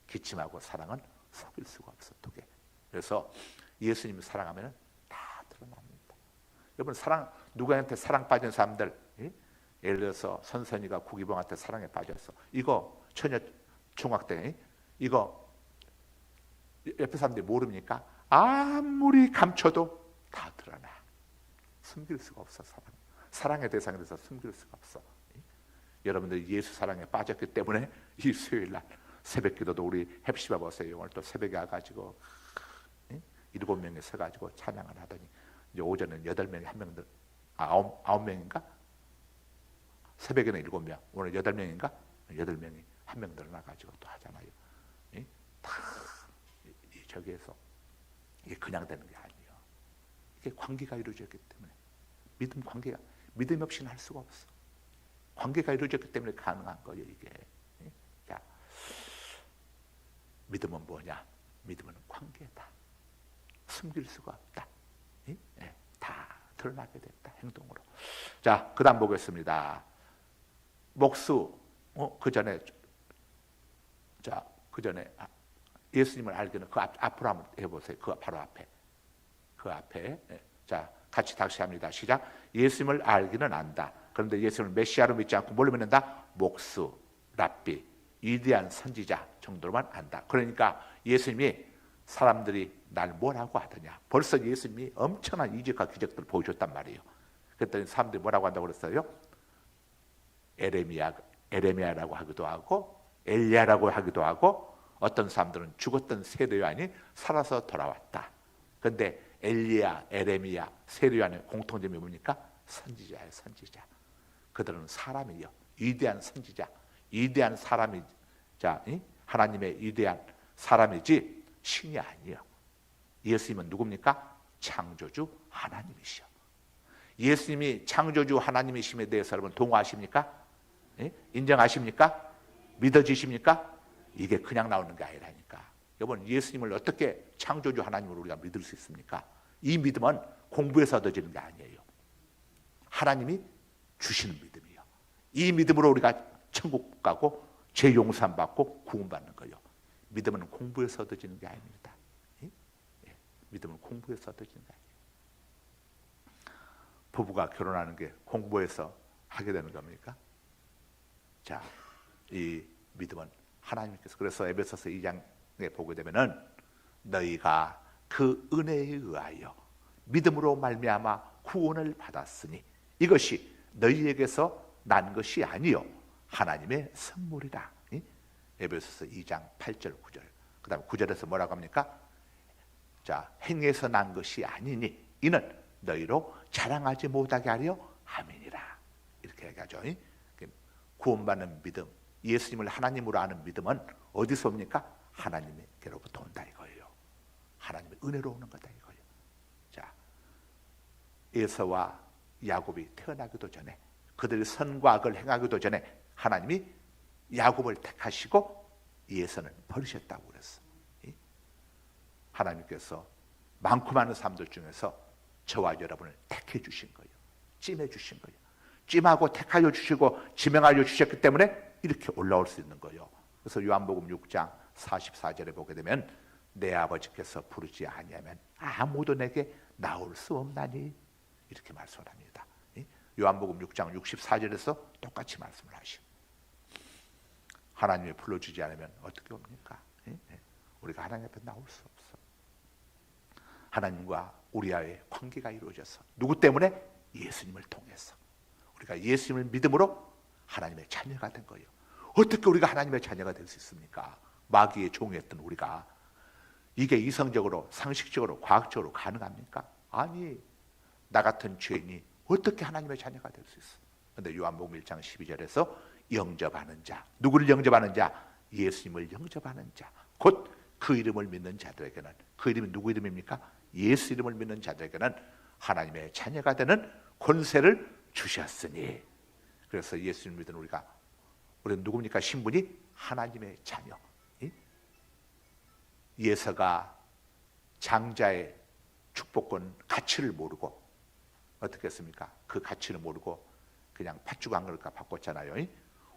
기침하고 사랑은 속일 수가 없어. 두 개. 그래서 예수님을 사랑하면 다 드러납니다. 여러분 사랑, 누구한테 사랑 빠진 사람들, 예를 들어서 선선이가 구기봉한테 사랑에 빠졌어. 이거 처녀 중학때 이거 옆에 사람들이 모릅니까? 아무리 감춰도 다 드러나. 숨길 수가 없어. 사랑의 대상에 대해서 숨길 수가 없어. 여러분들 예수 사랑에 빠졌기 때문에 이 수요일날 새벽기도도 우리 헵시바 보세요. 오늘 또 새벽에 와가지고 7명이 서가지고 찬양을 하더니 이제 오전에는 8명이 한 명들 9명인가? 새벽에는 7명, 오늘 8명인가? 8명이 한 명 늘어나가지고 또 하잖아요. 다 저기에서 이게 그냥 되는 게 아니에요. 이게 관계가 이루어졌기 때문에 믿음 없이는 할 수가 없어. 관계가 이루어졌기 때문에 가능한 거예요. 이게. 자, 믿음은 뭐냐? 믿음은 관계다. 숨길 수가 없다. 다 드러나게 됐다. 행동으로. 자, 그 다음 보겠습니다. 목수 그 전에 예수님을 알기는 그 앞으로 한번 해보세요. 그 바로 앞에 자 같이 다시 합니다. 시작. 예수님을 알기는 안다. 그런데 예수님을 메시아로 믿지 않고 뭘로 믿는다? 목수, 랍비, 위대한 선지자 정도로만 안다. 그러니까 예수님이 사람들이 날 뭐라고 하더냐. 벌써 예수님이 엄청난 이적과 기적들을 보여줬단 말이에요. 그랬더니 사람들이 뭐라고 한다고 그랬어요? 에레미야라고 하기도 하고 엘리야라고 하기도 하고, 어떤 사람들은 죽었던 세례요한이 살아서 돌아왔다. 그런데 엘리야, 에레미야, 세례요한의 공통점이 뭡니까? 선지자예요. 선지자. 그들은 사람이요, 위대한 선지자, 위대한 사람이자 하나님의 위대한 사람이지 신이 아니에요. 예수님은 누굽니까? 창조주 하나님이시요. 예수님이 창조주 하나님이심에 대해서 여러분 동의하십니까? 인정하십니까? 믿어지십니까? 이게 그냥 나오는 게 아니라니까. 여러분 예수님을 어떻게 창조주 하나님으로 우리가 믿을 수 있습니까? 이 믿음은 공부해서 얻어지는 게 아니에요. 하나님이 주시는 믿음이에요. 이 믿음으로 우리가 천국 가고 죄 용서함 받고 구원받는 거예요. 믿음은 공부해서 얻어지는 게 아닙니다. 믿음은 공부해서 얻어지는 게 아니에요. 부부가 결혼하는 게 공부해서 하게 되는 겁니까? 자, 이 믿음은 하나님께서, 그래서 에베소서 2장에 보게 되면은 너희가 그 은혜에 의하여 믿음으로 말미암아 구원을 받았으니 이것이 너희에게서 난 것이 아니요 하나님의 선물이라. 에베소서 2장 8절 9절. 그 다음에 9절에서 뭐라고 합니까? 자, 행에서 난 것이 아니니 이는 너희로 자랑하지 못하게 하려 함이니라. 이렇게 얘기하죠. 구원받는 믿음, 예수님을 하나님으로 아는 믿음은 어디서 옵니까? 하나님께로부터 온다 이거예요. 하나님의 은혜로 오는 거다 이거예요. 자, 에서와 야곱이 태어나기도 전에, 그들이 선과 악을 행하기도 전에 하나님이 야곱을 택하시고 에서는 버리셨다고 그랬어. 하나님께서 많고 많은 사람들 중에서 저와 여러분을 택해 주신 거예요. 찜해 주신 거예요. 찜하고 택하여 주시고 지명하여 주셨기 때문에 이렇게 올라올 수 있는 거예요. 그래서 요한복음 6장 44절에 보게 되면 내 아버지께서 부르지 아니하면 아무도 내게 나올 수 없나니 이렇게 말씀을 합니다. 요한복음 6장 64절에서 똑같이 말씀을 하시고, 하나님이 불러주지 않으면 어떻게 옵니까? 우리가 하나님 앞에 나올 수 없어. 하나님과 우리와의 관계가 이루어져서, 누구 때문에? 예수님을 통해서 우리가 예수님을 믿음으로 하나님의 자녀가 된 거예요. 어떻게 우리가 하나님의 자녀가 될 수 있습니까? 마귀의 종이었던 우리가. 이게 이성적으로, 상식적으로, 과학적으로 가능합니까? 아니, 나 같은 죄인이 어떻게 하나님의 자녀가 될 수 있어? 근데 요한복음 1장 12절에서 영접하는 자, 누구를 영접하는 자? 예수님을 영접하는 자, 곧 그 이름을 믿는 자들에게는, 그 이름이 누구 이름입니까? 예수 이름을 믿는 자들에게는 하나님의 자녀가 되는 권세를 주셨으니. 그래서 예수님을 믿는 우리는 누굽니까? 신분이 하나님의 자녀. 예서가 장자의 축복권 가치를 모르고 어떻게 했습니까? 그 가치를 모르고 그냥 팥죽 한 그릇 바꿨잖아요.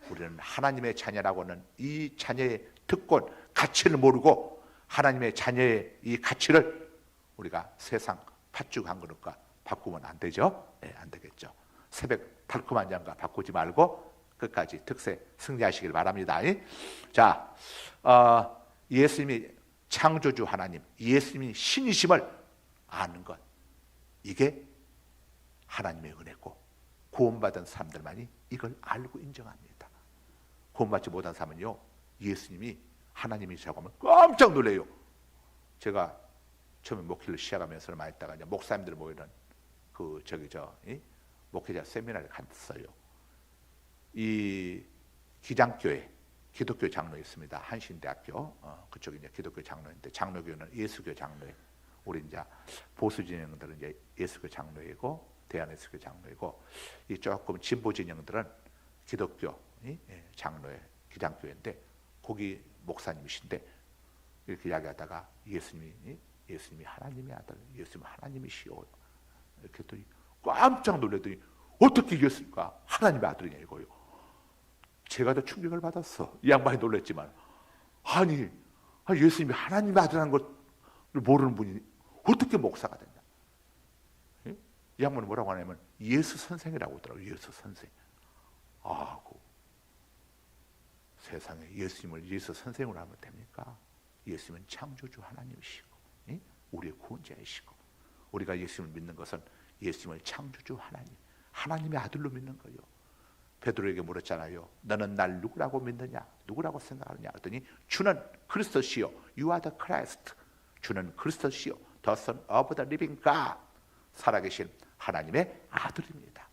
우리는 하나님의 자녀라고는 이 자녀의 특권, 가치를 모르고 하나님의 자녀의 이 가치를 우리가 세상 팥죽 한 그릇과 바꾸면 안 되죠? 네, 안 되겠죠. 새벽 달콤한 잔과 바꾸지 말고 끝까지 특세 승리하시길 바랍니다. 자, 예수님이 창조주 하나님, 예수님이 신이심을 아는 것, 이게 하나님의 은혜고, 구원받은 사람들만이 이걸 알고 인정합니다. 구원받지 못한 사람은요, 예수님이 하나님이시라고 하면 깜짝 놀래요. 제가 처음에 목회를 시작하면서 많이 있다가 이제 목사님들 모이는 목회자 세미나를 갔어요. 이 기장교회, 기독교 장로 있습니다. 한신대학교, 그쪽이 이제 기독교 장로인데, 장로교는 예수교 장로회. 우리 이제 보수 진영들은 이제 예수교 장로이고, 대한예수교 장로이고, 이 조금 진보 진영들은 기독교 장로회, 기장교회인데, 거기 목사님이신데 이렇게 이야기하다가 예수님이 하나님의 아들, 예수님은 하나님이시오. 이렇게 했더니 깜짝 놀랐더니 어떻게 예수가 하나님의 아들이냐 이거요. 제가 더 충격을 받았어. 이 양반이 놀랐지만, 아니 예수님이 하나님의 아들이라는 걸 모르는 분이 어떻게 목사가 됐냐. 이 양반은 뭐라고 하냐면 예수 선생이라고 하더라고요. 예수 선생. 세상에 예수님을 예수 선생으로 하면 됩니까? 예수님은 창조주 하나님이시고, 우리의 구원자이시고, 우리가 예수님을 믿는 것은 예수님을 창조주 하나님, 하나님의 아들로 믿는 거예요. 베드로에게 물었잖아요. 너는 날 누구라고 믿느냐? 누구라고 생각하느냐? 그랬더니 주는 그리스도시요, You are the Christ. 주는 그리스도시요, The Son of the Living God. 살아계신 하나님의 아들입니다.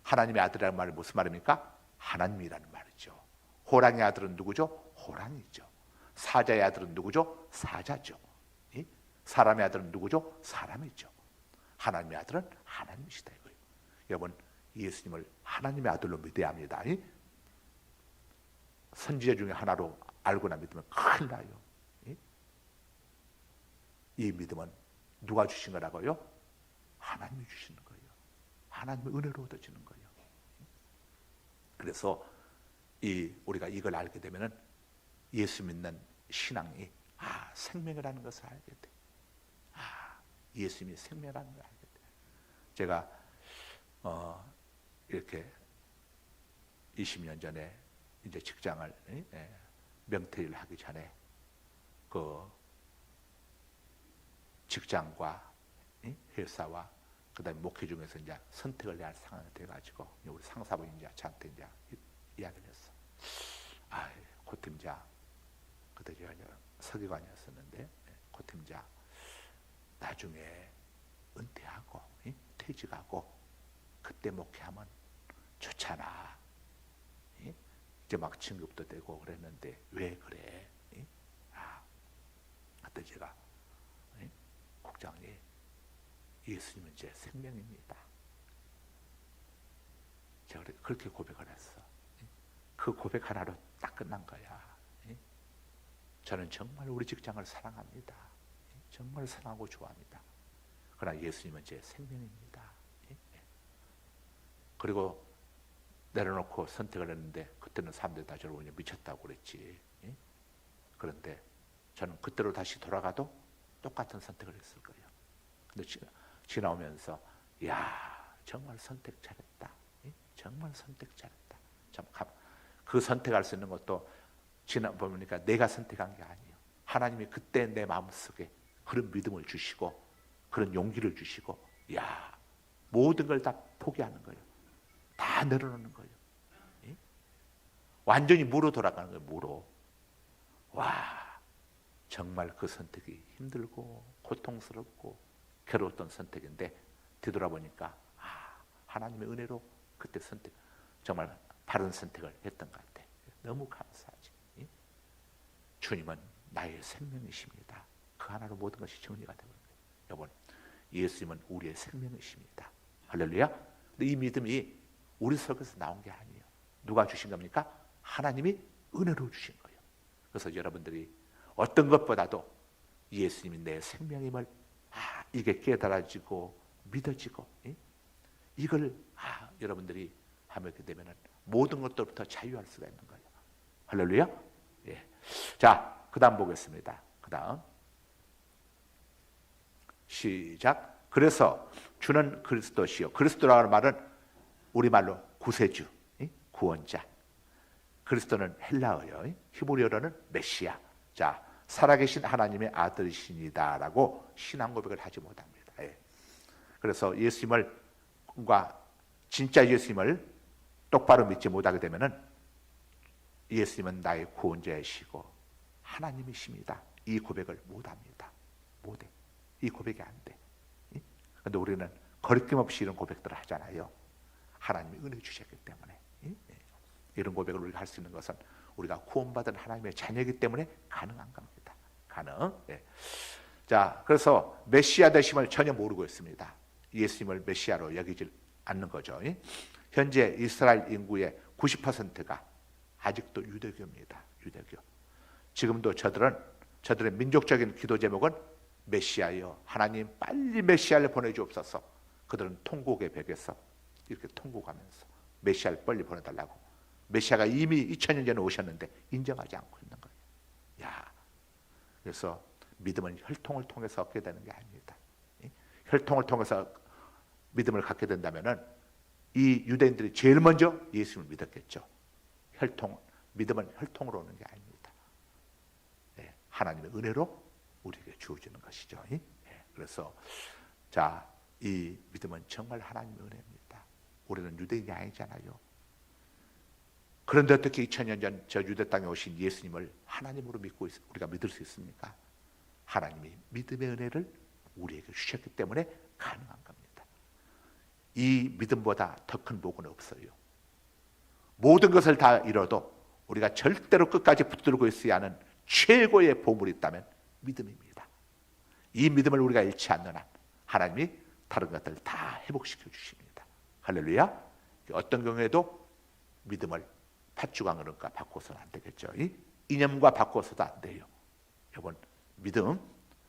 하나님의 아들이라는 말이 무슨 말입니까? 하나님이라는 말이죠. 호랑이 아들은 누구죠? 호랑이죠. 사자의 아들은 누구죠? 사자죠. 사람의 아들은 누구죠? 사람이죠. 하나님의 아들은 하나님이시다 이거예요. 여러분, 예수님을 하나님의 아들로 믿어야 합니다. 선지자 중에 하나로 알거나 믿으면 큰일 나요. 이 믿음은 누가 주신 거라고요? 하나님이 주시는 거예요. 하나님의 은혜로 얻어지는 거예요. 그래서 우리가 이걸 알게 되면은 예수 믿는 신앙이 생명이라는 것을 알게 돼. 예수님이 생명이라는 걸 알게 돼. 제가 이렇게 20년 전에 이제 직장을 명퇴를 하기 전에 그 직장과 회사와 그다음에 목회 중에서 이제 선택을 해야 할 상황이 돼가지고 우리 상사분이 이제 저한테 이제 이야기를 했어. 고 팀장, 그때 제가 이제 서기관이었었는데, 고 팀장 나중에 은퇴하고 퇴직하고 그때 목회하면 좋잖아. 이제 막 진급도 되고 그랬는데 왜 그래? 그때 제가 국장님, 예수님은 제 생명입니다. 제가 그렇게 고백을 했어. 그 고백 하나로 딱 끝난 거야. 저는 정말 우리 직장을 사랑합니다. 정말 사랑하고 좋아합니다. 그러나 예수님은 제 생명입니다. 그리고 내려놓고 선택을 했는데 그때는 사람들이 다 저를 그냥 미쳤다고 그랬지. 그런데 저는 그때로 다시 돌아가도 똑같은 선택을 했을 거예요. 근데 지나오면서 정말 선택 잘했다. 정말 선택 잘했다. 참, 그 선택할 수 있는 것도 지나보니까 내가 선택한 게 아니에요. 하나님이 그때 내 마음속에 그런 믿음을 주시고 그런 용기를 주시고 모든 걸 다 포기하는 거예요. 다 내려놓는 거예요. 완전히 무로 돌아가는 거예요. 무로. 정말 그 선택이 힘들고 고통스럽고 괴로웠던 선택인데 뒤돌아보니까 하나님의 은혜로 그때 정말 바른 선택을 했던 것 같아. 너무 감사하지. 주님은 나의 생명이십니다. 그 하나로 모든 것이 정리가 되거든요. 여러분, 예수님은 우리의 생명이십니다. 할렐루야. 근데 이 믿음이 우리 속에서 나온 게 아니에요. 누가 주신 겁니까? 하나님이 은혜로 주신 거예요. 그래서 여러분들이 어떤 것보다도 예수님이 내 생명임을 이게 깨달아지고 믿어지고, 이걸 여러분들이 하게 되면 모든 것들부터 자유할 수가 있는 거예요. 할렐루야. 예. 자, 그 다음 보겠습니다. 그 다음 시작. 그래서 주는 그리스도시요. 그리스도라는 말은 우리말로 구세주, 구원자. 그리스도는 헬라어요. 히브리어로는 메시아. 자, 살아계신 하나님의 아들이시니다라고 신앙 고백을 하지 못합니다. 예. 그래서 진짜 예수님을 똑바로 믿지 못하게 되면은 예수님은 나의 구원자이시고 하나님이십니다. 이 고백을 못합니다. 못해. 이 고백이 안 돼. 그런데 우리는 거리낌 없이 이런 고백들을 하잖아요. 하나님이 은혜 주셨기 때문에. 이런 고백을 우리가 할 수 있는 것은 우리가 구원받은 하나님의 자녀이기 때문에 가능한 겁니다. 가능. 예. 자, 그래서 메시아 되심을 전혀 모르고 있습니다. 예수님을 메시아로 여기질 않는 거죠. 현재 이스라엘 인구의 90%가 아직도 유대교입니다. 유대교. 지금도 저들의 민족적인 기도 제목은 메시아여, 하나님 빨리 메시아를 보내주옵소서. 그들은 통곡의 벽에서 이렇게 통곡하면서 메시아를 빨리 보내달라고. 메시아가 이미 2000년 전에 오셨는데 인정하지 않고 있는 거예요. 야, 그래서 믿음은 혈통을 통해서 얻게 되는 게 아닙니다. 혈통을 통해서 믿음을 갖게 된다면은 이 유대인들이 제일 먼저 예수님을 믿었겠죠. 믿음은 혈통으로 오는 게 아닙니다. 네, 하나님의 은혜로 우리에게 주어지는 것이죠. 네, 그래서 자, 이 믿음은 정말 하나님의 은혜입니다. 우리는 유대인이 아니잖아요. 그런데 어떻게 2000년 전 저 유대 땅에 오신 예수님을 하나님으로 믿고 우리가 믿을 수 있습니까? 하나님이 믿음의 은혜를 우리에게 주셨기 때문에 가능한 겁니다. 이 믿음보다 더 큰 복은 없어요. 모든 것을 다 잃어도 우리가 절대로 끝까지 붙들고 있어야 하는 최고의 보물이 있다면 믿음입니다. 이 믿음을 우리가 잃지 않는 한 하나님이 다른 것들을 다 회복시켜 주십니다. 할렐루야. 어떤 경우에도 믿음을 팥주강으로가 바꿔서는 안 되겠죠. 이념과 바꿔서도 안 돼요. 여러분, 믿음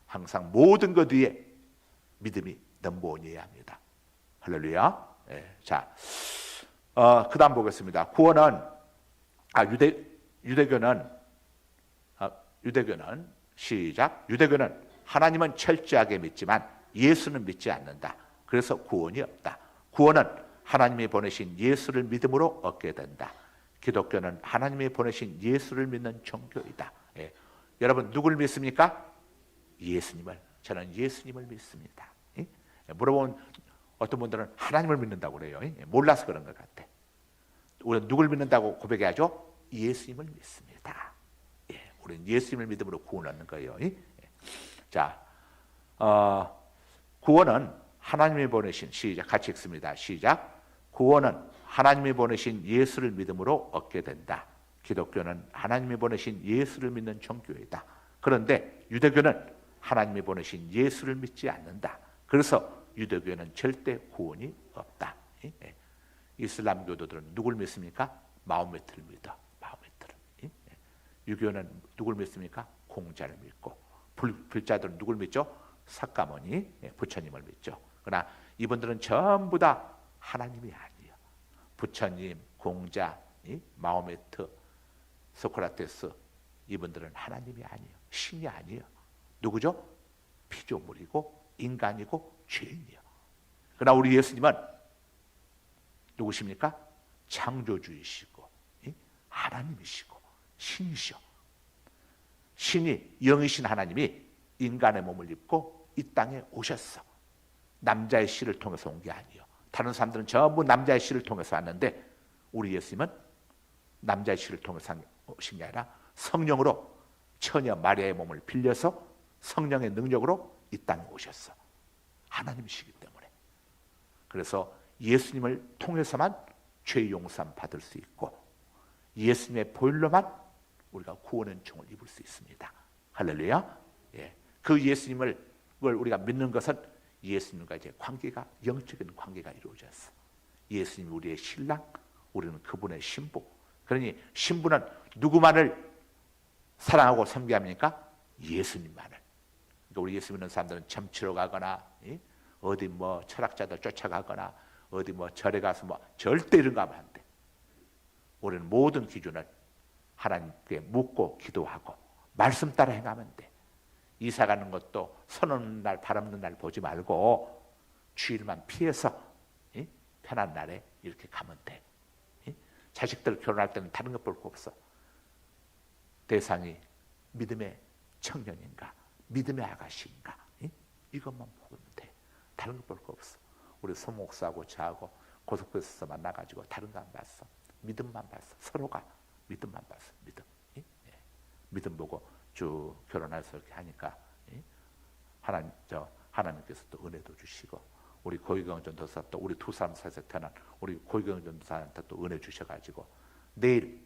항상 모든 것 위에 믿음이 넘버원이어야 합니다. 할렐루야. 네, 자, 그 다음 보겠습니다. 구원은 유대교는 시작. 유대교는 하나님은 철저하게 믿지만 예수는 믿지 않는다. 그래서 구원이 없다. 구원은 하나님이 보내신 예수를 믿음으로 얻게 된다. 기독교는 하나님이 보내신 예수를 믿는 종교이다. 예. 여러분 누구를 믿습니까? 예수님을. 저는 예수님을 믿습니다. 예? 물어보면 어떤 분들은 하나님을 믿는다고 그래요. 예? 몰라서 그런 것 같아. 우리는 누굴 믿는다고 고백해야죠? 예수님을 믿습니다. 예. 우리는 예수님을 믿음으로 구원 얻는 거예요. 예? 자, 구원은 하나님이 보내신, 시작, 같이 읽습니다. 시작. 구원은 하나님이 보내신 예수를 믿음으로 얻게 된다. 기독교는 하나님이 보내신 예수를 믿는 종교이다. 그런데 유대교는 하나님이 보내신 예수를 믿지 않는다. 그래서 유대교는 절대 구원이 없다. 이슬람교도들은 누굴 믿습니까? 마호메트를 믿어. 마호메트를. 유교는 누굴 믿습니까? 공자를 믿고. 불자들은 누굴 믿죠? 석가모니, 부처님을 믿죠. 그러나 이분들은 전부 다 하나님이 아니에요. 부처님, 공자, 마호메트, 소크라테스, 이분들은 하나님이 아니에요. 신이 아니에요. 누구죠? 피조물이고 인간이고 죄인이에요. 그러나 우리 예수님은 누구십니까? 창조주이시고 하나님이시고 신이시오. 신이 영이신 하나님이 인간의 몸을 입고 이 땅에 오셨어. 남자의 씨를 통해서 온 게 아니에요. 다른 사람들은 전부 남자의 씨를 통해서 왔는데 우리 예수님은 남자의 씨를 통해서 오신 게 아니라 성령으로 처녀 마리아의 몸을 빌려서 성령의 능력으로 이 땅에 오셨어. 하나님이시기 때문에. 그래서 예수님을 통해서만 죄 용서함 받을 수 있고 예수님의 보혈로만 우리가 구원의 은총을 입을 수 있습니다. 할렐루야. 예. 그 예수님을 우리가 믿는 것은 예수님과 이제 관계가, 영적인 관계가 이루어졌어. 예수님이 우리의 신랑, 우리는 그분의 신부. 그러니 신부는 누구만을 사랑하고 섬겨합니까? 예수님만을. 그러니까 우리 예수 믿는 사람들은 점치러 가거나 어디 뭐 철학자들 쫓아가거나 어디 뭐 절에 가서 뭐 절대 이런 거 하면 안 돼. 우리는 모든 기준을 하나님께 묻고 기도하고 말씀 따라 행하면 돼. 이사 가는 것도 선 없는 날, 바람 없는 날 보지 말고 주일만 피해서 편한 날에 이렇게 가면 돼. 자식들 결혼할 때는 다른 것 볼 거 없어. 대상이 믿음의 청년인가, 믿음의 아가씨인가, 이것만 보면 돼. 다른 것 볼 거 없어. 우리 소목사하고 저하고 고속버스에서 만나가지고 다른 거 안 봤어. 믿음만 봤어. 서로가 믿음만 봤어. 믿음. 믿음 보고 쭉 결혼해서 이렇게 하니까 하나님께서 또 은혜도 주시고 우리 고위경 전도사 또 우리 두 사람 사이에서 태어난 우리 고위경 전도사한테 또 은혜 주셔가지고 내일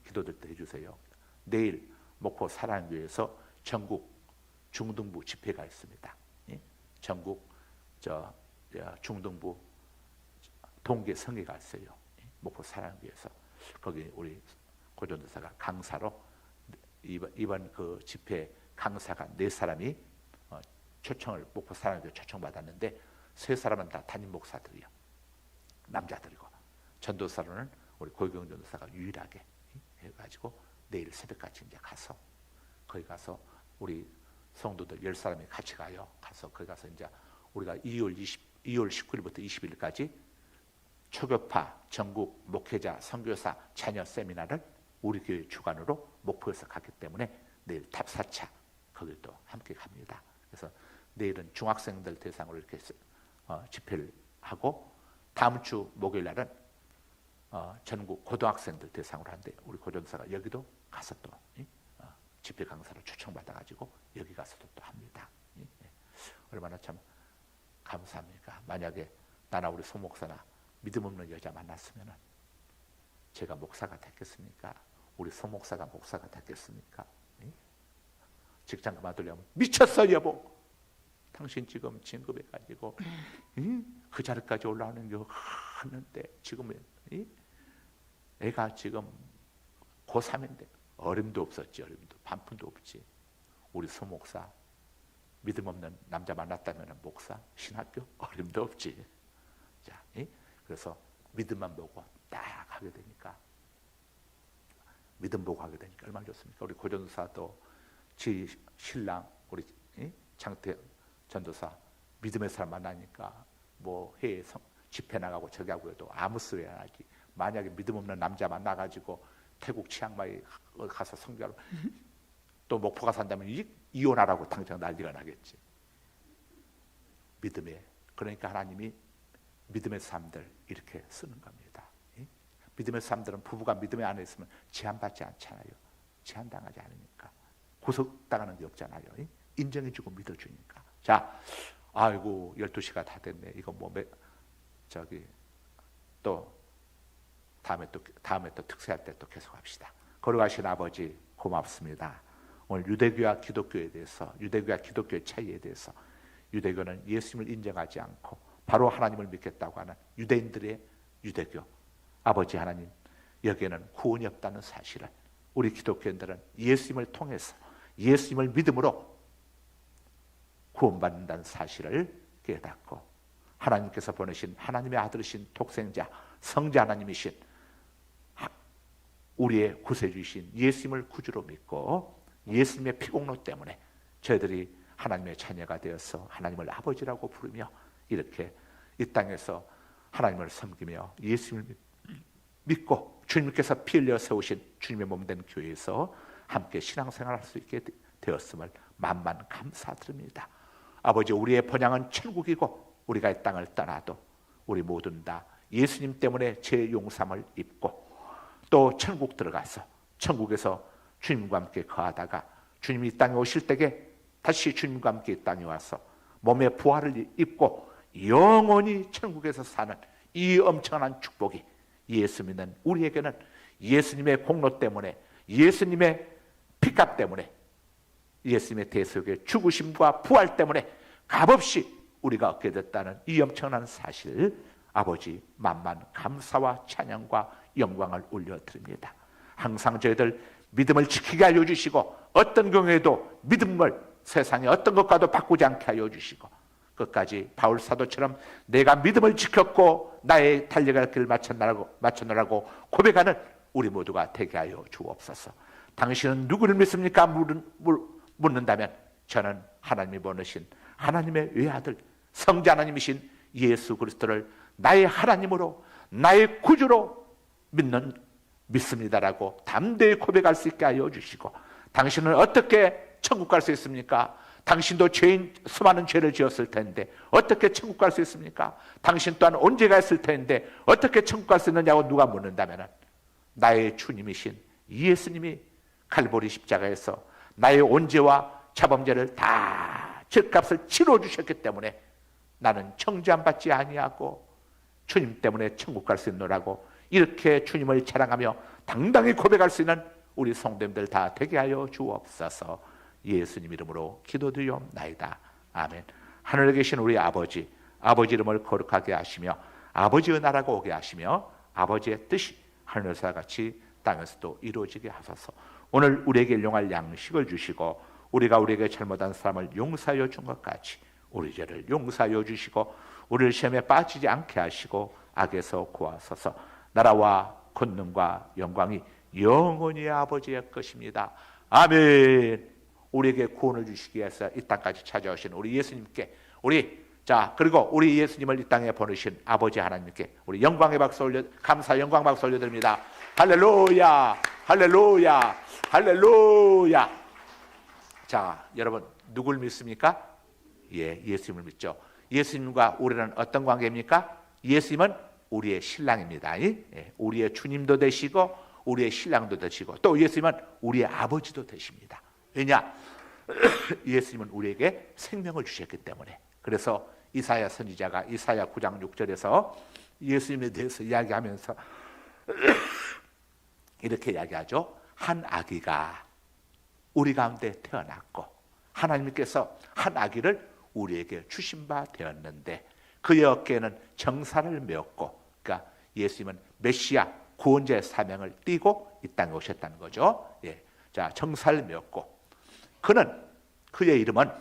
기도들 때 해주세요. 내일 목포 사랑교회에서 전국 중등부 집회가 있습니다. 전국 중등부 동계 성회가 있어요. 목포 사랑교회에서 거기 우리 고전도사가 강사로 이번 그 집회 강사가 4사람이 초청을 목포 사랑교회 초청받았는데 3사람은 다 담임 목사들이요. 남자들이고 전도사로는 우리 고경 전도사가 유일하게 해가지고 내일 새벽까지 이제 가서 거기 가서 우리 성도들 10사람이 같이 가요. 가서 거기 가서 이제 우리가 2월 19일부터 20일까지 초교파 전국 목회자 선교사 자녀 세미나를 우리 교회 주관으로 목포에서 갔기 때문에 내일 탑4차 거기도 함께 갑니다. 그래서 내일은 중학생들 대상으로 이렇게 집회를 하고 다음 주 목요일 날은 전국 고등학생들 대상으로 한대. 우리 고전사가 여기도 가서 또 집회 강사로 초청받아가지고 여기 가서도 또 합니다. 얼마나 참 감사합니까? 만약에 나나 우리 소목사나 믿음 없는 여자 만났으면 제가 목사가 됐겠습니까? 우리 소목사가 목사가 됐겠습니까? 직장 그만두려면 미쳤어 여보. 당신 지금 진급해가지고 그 자리까지 올라오는 게 하는데 지금 애가 지금 고3인데 어림도 없었지. 어림도 반푼도 없지. 우리 소목사 믿음 없는 남자 만났다면 목사 신학교 어림도 없지. 자, 그래서 믿음만 보고 딱 하게 되니까 믿음 보고 하게 되니까 얼마나 좋습니까? 우리 고전도사도 지 신랑 우리 장태 전도사 믿음의 사람 만나니까 뭐 해외 집회 나가고 저기 하고 해도 아무 소리 안 하지. 만약에 믿음 없는 남자 만나가지고 태국 치앙마이 가서 성교하러 또 목포가 산다면 이혼하라고 당장 난리가 나겠지. 믿음에. 그러니까 하나님이 믿음의 사람들 이렇게 쓰는 겁니다. 믿음의 사람들은 부부가 믿음의 안에 있으면 제한받지 않잖아요. 제한당하지 않으니까. 구속당하는 게 없잖아요. 인정해주고 믿어주니까. 자, 아이고 12시가 다 됐네. 이거 뭐 또 다음에 또 특세할 때 또 계속합시다. 걸어가신 아버지 고맙습니다. 오늘 유대교와 기독교에 대해서, 유대교와 기독교의 차이에 대해서, 유대교는 예수님을 인정하지 않고 바로 하나님을 믿겠다고 하는 유대인들의 유대교. 아버지 하나님, 여기에는 구원이 없다는 사실을 우리 기독교인들은 예수님을 통해서 예수님을 믿음으로 구원받는다는 사실을 깨닫고 하나님께서 보내신 하나님의 아들이신 독생자 성자 하나님이신 우리의 구세주이신 예수님을 구주로 믿고 예수님의 피공로 때문에 저희들이 하나님의 자녀가 되어서 하나님을 아버지라고 부르며 이렇게 이 땅에서 하나님을 섬기며 예수님을 믿고 주님께서 피 흘려 세우신 주님의 몸된 교회에서 함께 신앙생활할 수 있게 되었음을 만만 감사드립니다. 아버지, 우리의 번향은 천국이고 우리가 이 땅을 떠나도 우리 모두는 다 예수님 때문에 죄 용서함을 입고 또 천국 들어가서 천국에서 주님과 함께 거하다가 주님이 이 땅에 오실 때에 다시 주님과 함께 이 땅에 와서 몸의 부활을 입고 영원히 천국에서 사는 이 엄청난 축복이 예수 믿는 우리에게는 예수님의 공로 때문에, 예수님의 피값 때문에, 예수님의 대속의 죽으심과 부활 때문에 값없이 우리가 얻게 됐다는 이 엄청난 사실, 아버지 만만 감사와 찬양과 영광을 올려드립니다. 항상 저희들 믿음을 지키게 하여 주시고, 어떤 경우에도 믿음을 세상의 어떤 것과도 바꾸지 않게 하여 주시고, 끝까지 바울 사도처럼 내가 믿음을 지켰고 나의 달려갈 길을 마쳤노라고 고백하는 우리 모두가 되게 하여 주옵소서. 당신은 누구를 믿습니까? 묻는다면 저는 하나님이 보내신 하나님의 외아들 성자 하나님이신 예수 그리스도를 나의 하나님으로, 나의 구주로 믿습니다라고 담대히 고백할 수 있게 하여 주시고, 당신은 어떻게 천국 갈 수 있습니까? 당신도 수많은 죄를 지었을 텐데 어떻게 천국 갈 수 있습니까? 당신 또한 언제 갔을 텐데 어떻게 천국 갈 수 있느냐고 누가 묻는다면, 나의 주님이신 예수님이 갈보리 십자가에서 나의 온죄와 자범죄를 다 죗값을 치러주셨기 때문에 나는 정죄함받지 아니하고 주님 때문에 천국 갈 수 있노라고, 이렇게 주님을 자랑하며 당당히 고백할 수 있는 우리 성도님들 다 되게 하여 주옵소서. 예수님 이름으로 기도드리옵나이다. 아멘. 하늘에 계신 우리 아버지, 아버지 이름을 거룩하게 하시며 아버지의 나라가 오게 하시며 아버지의 뜻이 하늘에서 같이 땅에서도 이루어지게 하소서. 오늘 우리에게 일용할 양식을 주시고 우리가 우리에게 잘못한 사람을 용서하여 준 것 같이 우리 죄를 용서하여 주시고 우리를 시험에 빠지지 않게 하시고 악에서 구하소서. 나라와 권능과 영광이 영원히 아버지의 것입니다. 아멘. 우리에게 구원을 주시기 위해서 이 땅까지 찾아오신 우리 예수님께, 그리고 우리 예수님을 이 땅에 보내신 아버지 하나님께 우리 영광의 박수 감사 영광 박수 올려드립니다. 할렐루야, 할렐루야, 할렐루야. 자, 여러분 누굴 믿습니까? 예수님을 믿죠. 예수님과 우리는 어떤 관계입니까? 예수님은 우리의 신랑입니다. 우리의 주님도 되시고 우리의 신랑도 되시고 또 예수님은 우리의 아버지도 되십니다. 왜냐? 예수님은 우리에게 생명을 주셨기 때문에. 그래서 이사야 선지자가 이사야 9장 6절에서 예수님에 대해서 이야기하면서 이렇게 이야기하죠. 한 아기가 우리 가운데 태어났고 하나님께서 한 아기를 우리에게 주신 바 되었는데 그의 어깨에는 정사를 메었고, 그러니까 예수님은 메시아 구원자의 사명을 띠고 이 땅에 오셨다는 거죠. 자, 정사를 메었고 그의 이름은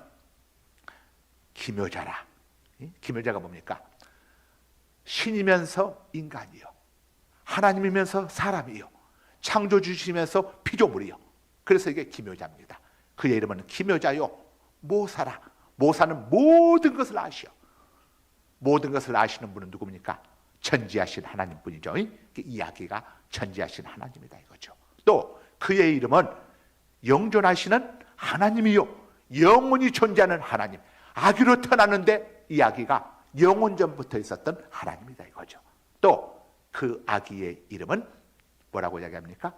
기묘자라. 기묘자가 뭡니까? 신이면서 인간이요, 하나님이면서 사람이요, 창조주시면서 피조물이요. 그래서 이게 기묘자입니다. 그의 이름은 기묘자요 모사라. 모사는 모든 것을 아시오. 모든 것을 아시는 분은 누굽니까? 전지하신 하나님뿐이죠. 이야기가 전지하신 하나님이다 이거죠. 또 그의 이름은 영존하시는 하나님이요 영원히 존재하는 하나님. 아기로 태어났는데 이 아기가 영원 전부터 있었던 하나님이다 이거죠. 또 그 아기의 이름은 뭐라고 이야기합니까?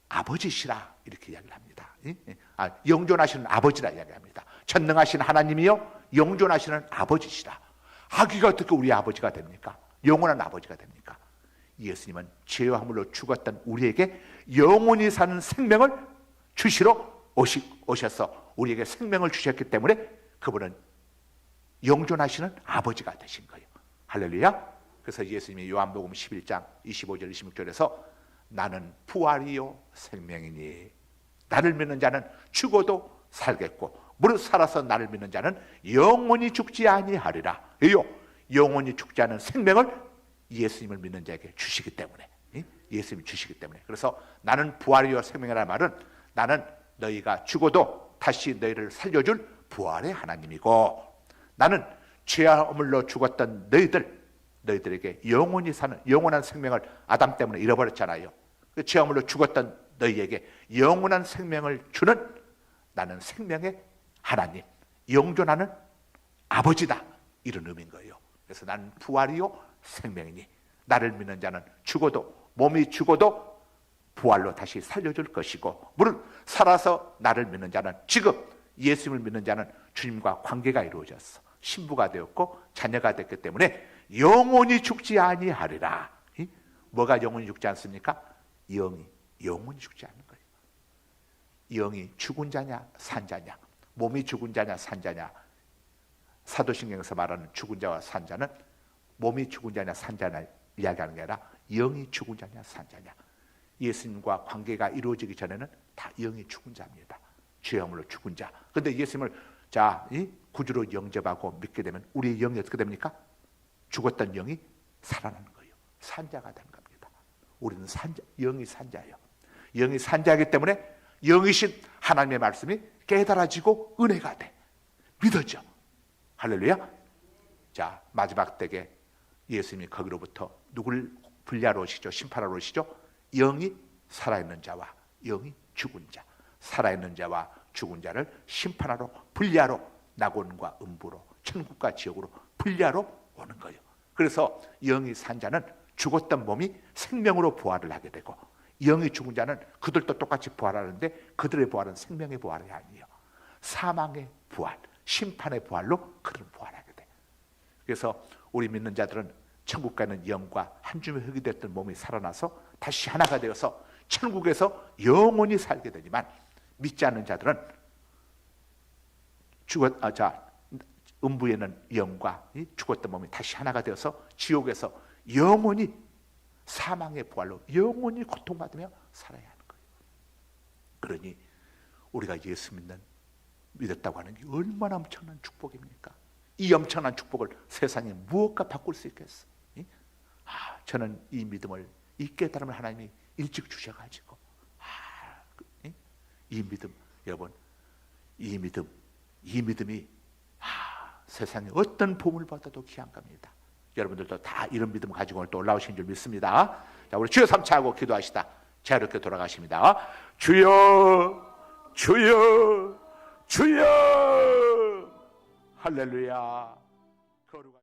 아버지시라 이렇게 이야기를 합니다. 영존하시는 아버지라 이야기합니다. 전능하신 하나님이요 영존하시는 아버지시라. 아기가 어떻게 우리 아버지가 됩니까? 영원한 아버지가 됩니까? 예수님은 죄와 허물로 죽었던 우리에게 영원히 사는 생명을 주시러 오셔서 우리에게 생명을 주셨기 때문에 그분은 영존하시는 아버지가 되신 거예요. 할렐루야. 그래서 예수님이 요한복음 11장 25절 26절에서 나는 부활이요 생명이니 나를 믿는 자는 죽어도 살겠고 무릇 살아서 나를 믿는 자는 영원히 죽지 아니하리라. 영원히 죽지 않은 생명을 예수님을 믿는 자에게 주시기 때문에, 예수님이 주시기 때문에. 그래서 나는 부활이요 생명이라는 말은 나는 너희가 죽어도 다시 너희를 살려줄 부활의 하나님이고, 나는 죄와 허물로 죽었던 너희들에게 영원히 사는 영원한 생명을 아담 때문에 잃어버렸잖아요. 죄와 허물로 죽었던 너희에게 영원한 생명을 주는 나는 생명의 하나님, 영존하는 아버지다 이런 의미인 거예요. 그래서 나는 부활이요 생명이니 나를 믿는 자는 죽어도, 몸이 죽어도 부활로 다시 살려줄 것이고 무릇 살아서 나를 믿는 자는 지금 예수님을 믿는 자는 주님과 관계가 이루어졌어. 신부가 되었고 자녀가 됐기 때문에 영원히 죽지 아니하리라. 뭐가 영원히 죽지 않습니까? 영이 영원히 죽지 않는 거예요. 영이 죽은 자냐 산 자냐, 몸이 죽은 자냐 산 자냐. 사도신경에서 말하는 죽은 자와 산 자는 몸이 죽은 자냐 산 자냐 이야기하는 게 아니라 영이 죽은 자냐 산 자냐. 예수님과 관계가 이루어지기 전에는 다 영이 죽은 자입니다. 죄악물로 죽은 자. 그런데 예수님을 구주로 영접하고 믿게 되면 우리의 영이 어떻게 됩니까? 죽었던 영이 살아나는 거예요. 산자가 되는 겁니다. 우리는 산자, 영이 산자예요. 영이 산자이기 때문에 영이신 하나님의 말씀이 깨달아지고 은혜가 돼. 믿어져. 할렐루야. 자, 마지막 때에 예수님이 거기로부터 누굴 분리하러 오시죠? 심판하러 오시죠? 영이 살아있는 자와 영이 죽은 자, 살아있는 자와 죽은 자를 심판하러 분리하러 낙원과 음부로 천국과 지옥으로 분리하러 오는 거예요. 그래서 영이 산 자는 죽었던 몸이 생명으로 부활을 하게 되고, 영이 죽은 자는 그들도 똑같이 부활하는데 그들의 부활은 생명의 부활이 아니에요. 사망의 부활, 심판의 부활로 그들은 부활하게 돼. 그래서 우리 믿는 자들은 천국 가는 영과 한 줌의 흙이 됐던 몸이 살아나서 다시 하나가 되어서 천국에서 영원히 살게 되지만, 믿지 않는 자들은 음부에는 영과 죽었던 몸이 다시 하나가 되어서 지옥에서 영원히 사망의 부활로 영원히 고통받으며 살아야 하는 거예요. 그러니 우리가 예수 믿었다고 하는 게 얼마나 엄청난 축복입니까? 이 엄청난 축복을 세상에 무엇과 바꿀 수 있겠어? 저는 이 믿음을, 이 깨달음을 하나님이 일찍 주셔가지고 이 믿음, 여러분, 이 믿음이 세상에 어떤 보물보다도 귀한 겁니다. 여러분들도 다 이런 믿음 가지고 오늘 또 올라오신 줄 믿습니다. 자, 우리 주여 삼차하고 기도하시다 자유롭게 돌아가십니다. 주여, 주여, 주여. 할렐루야.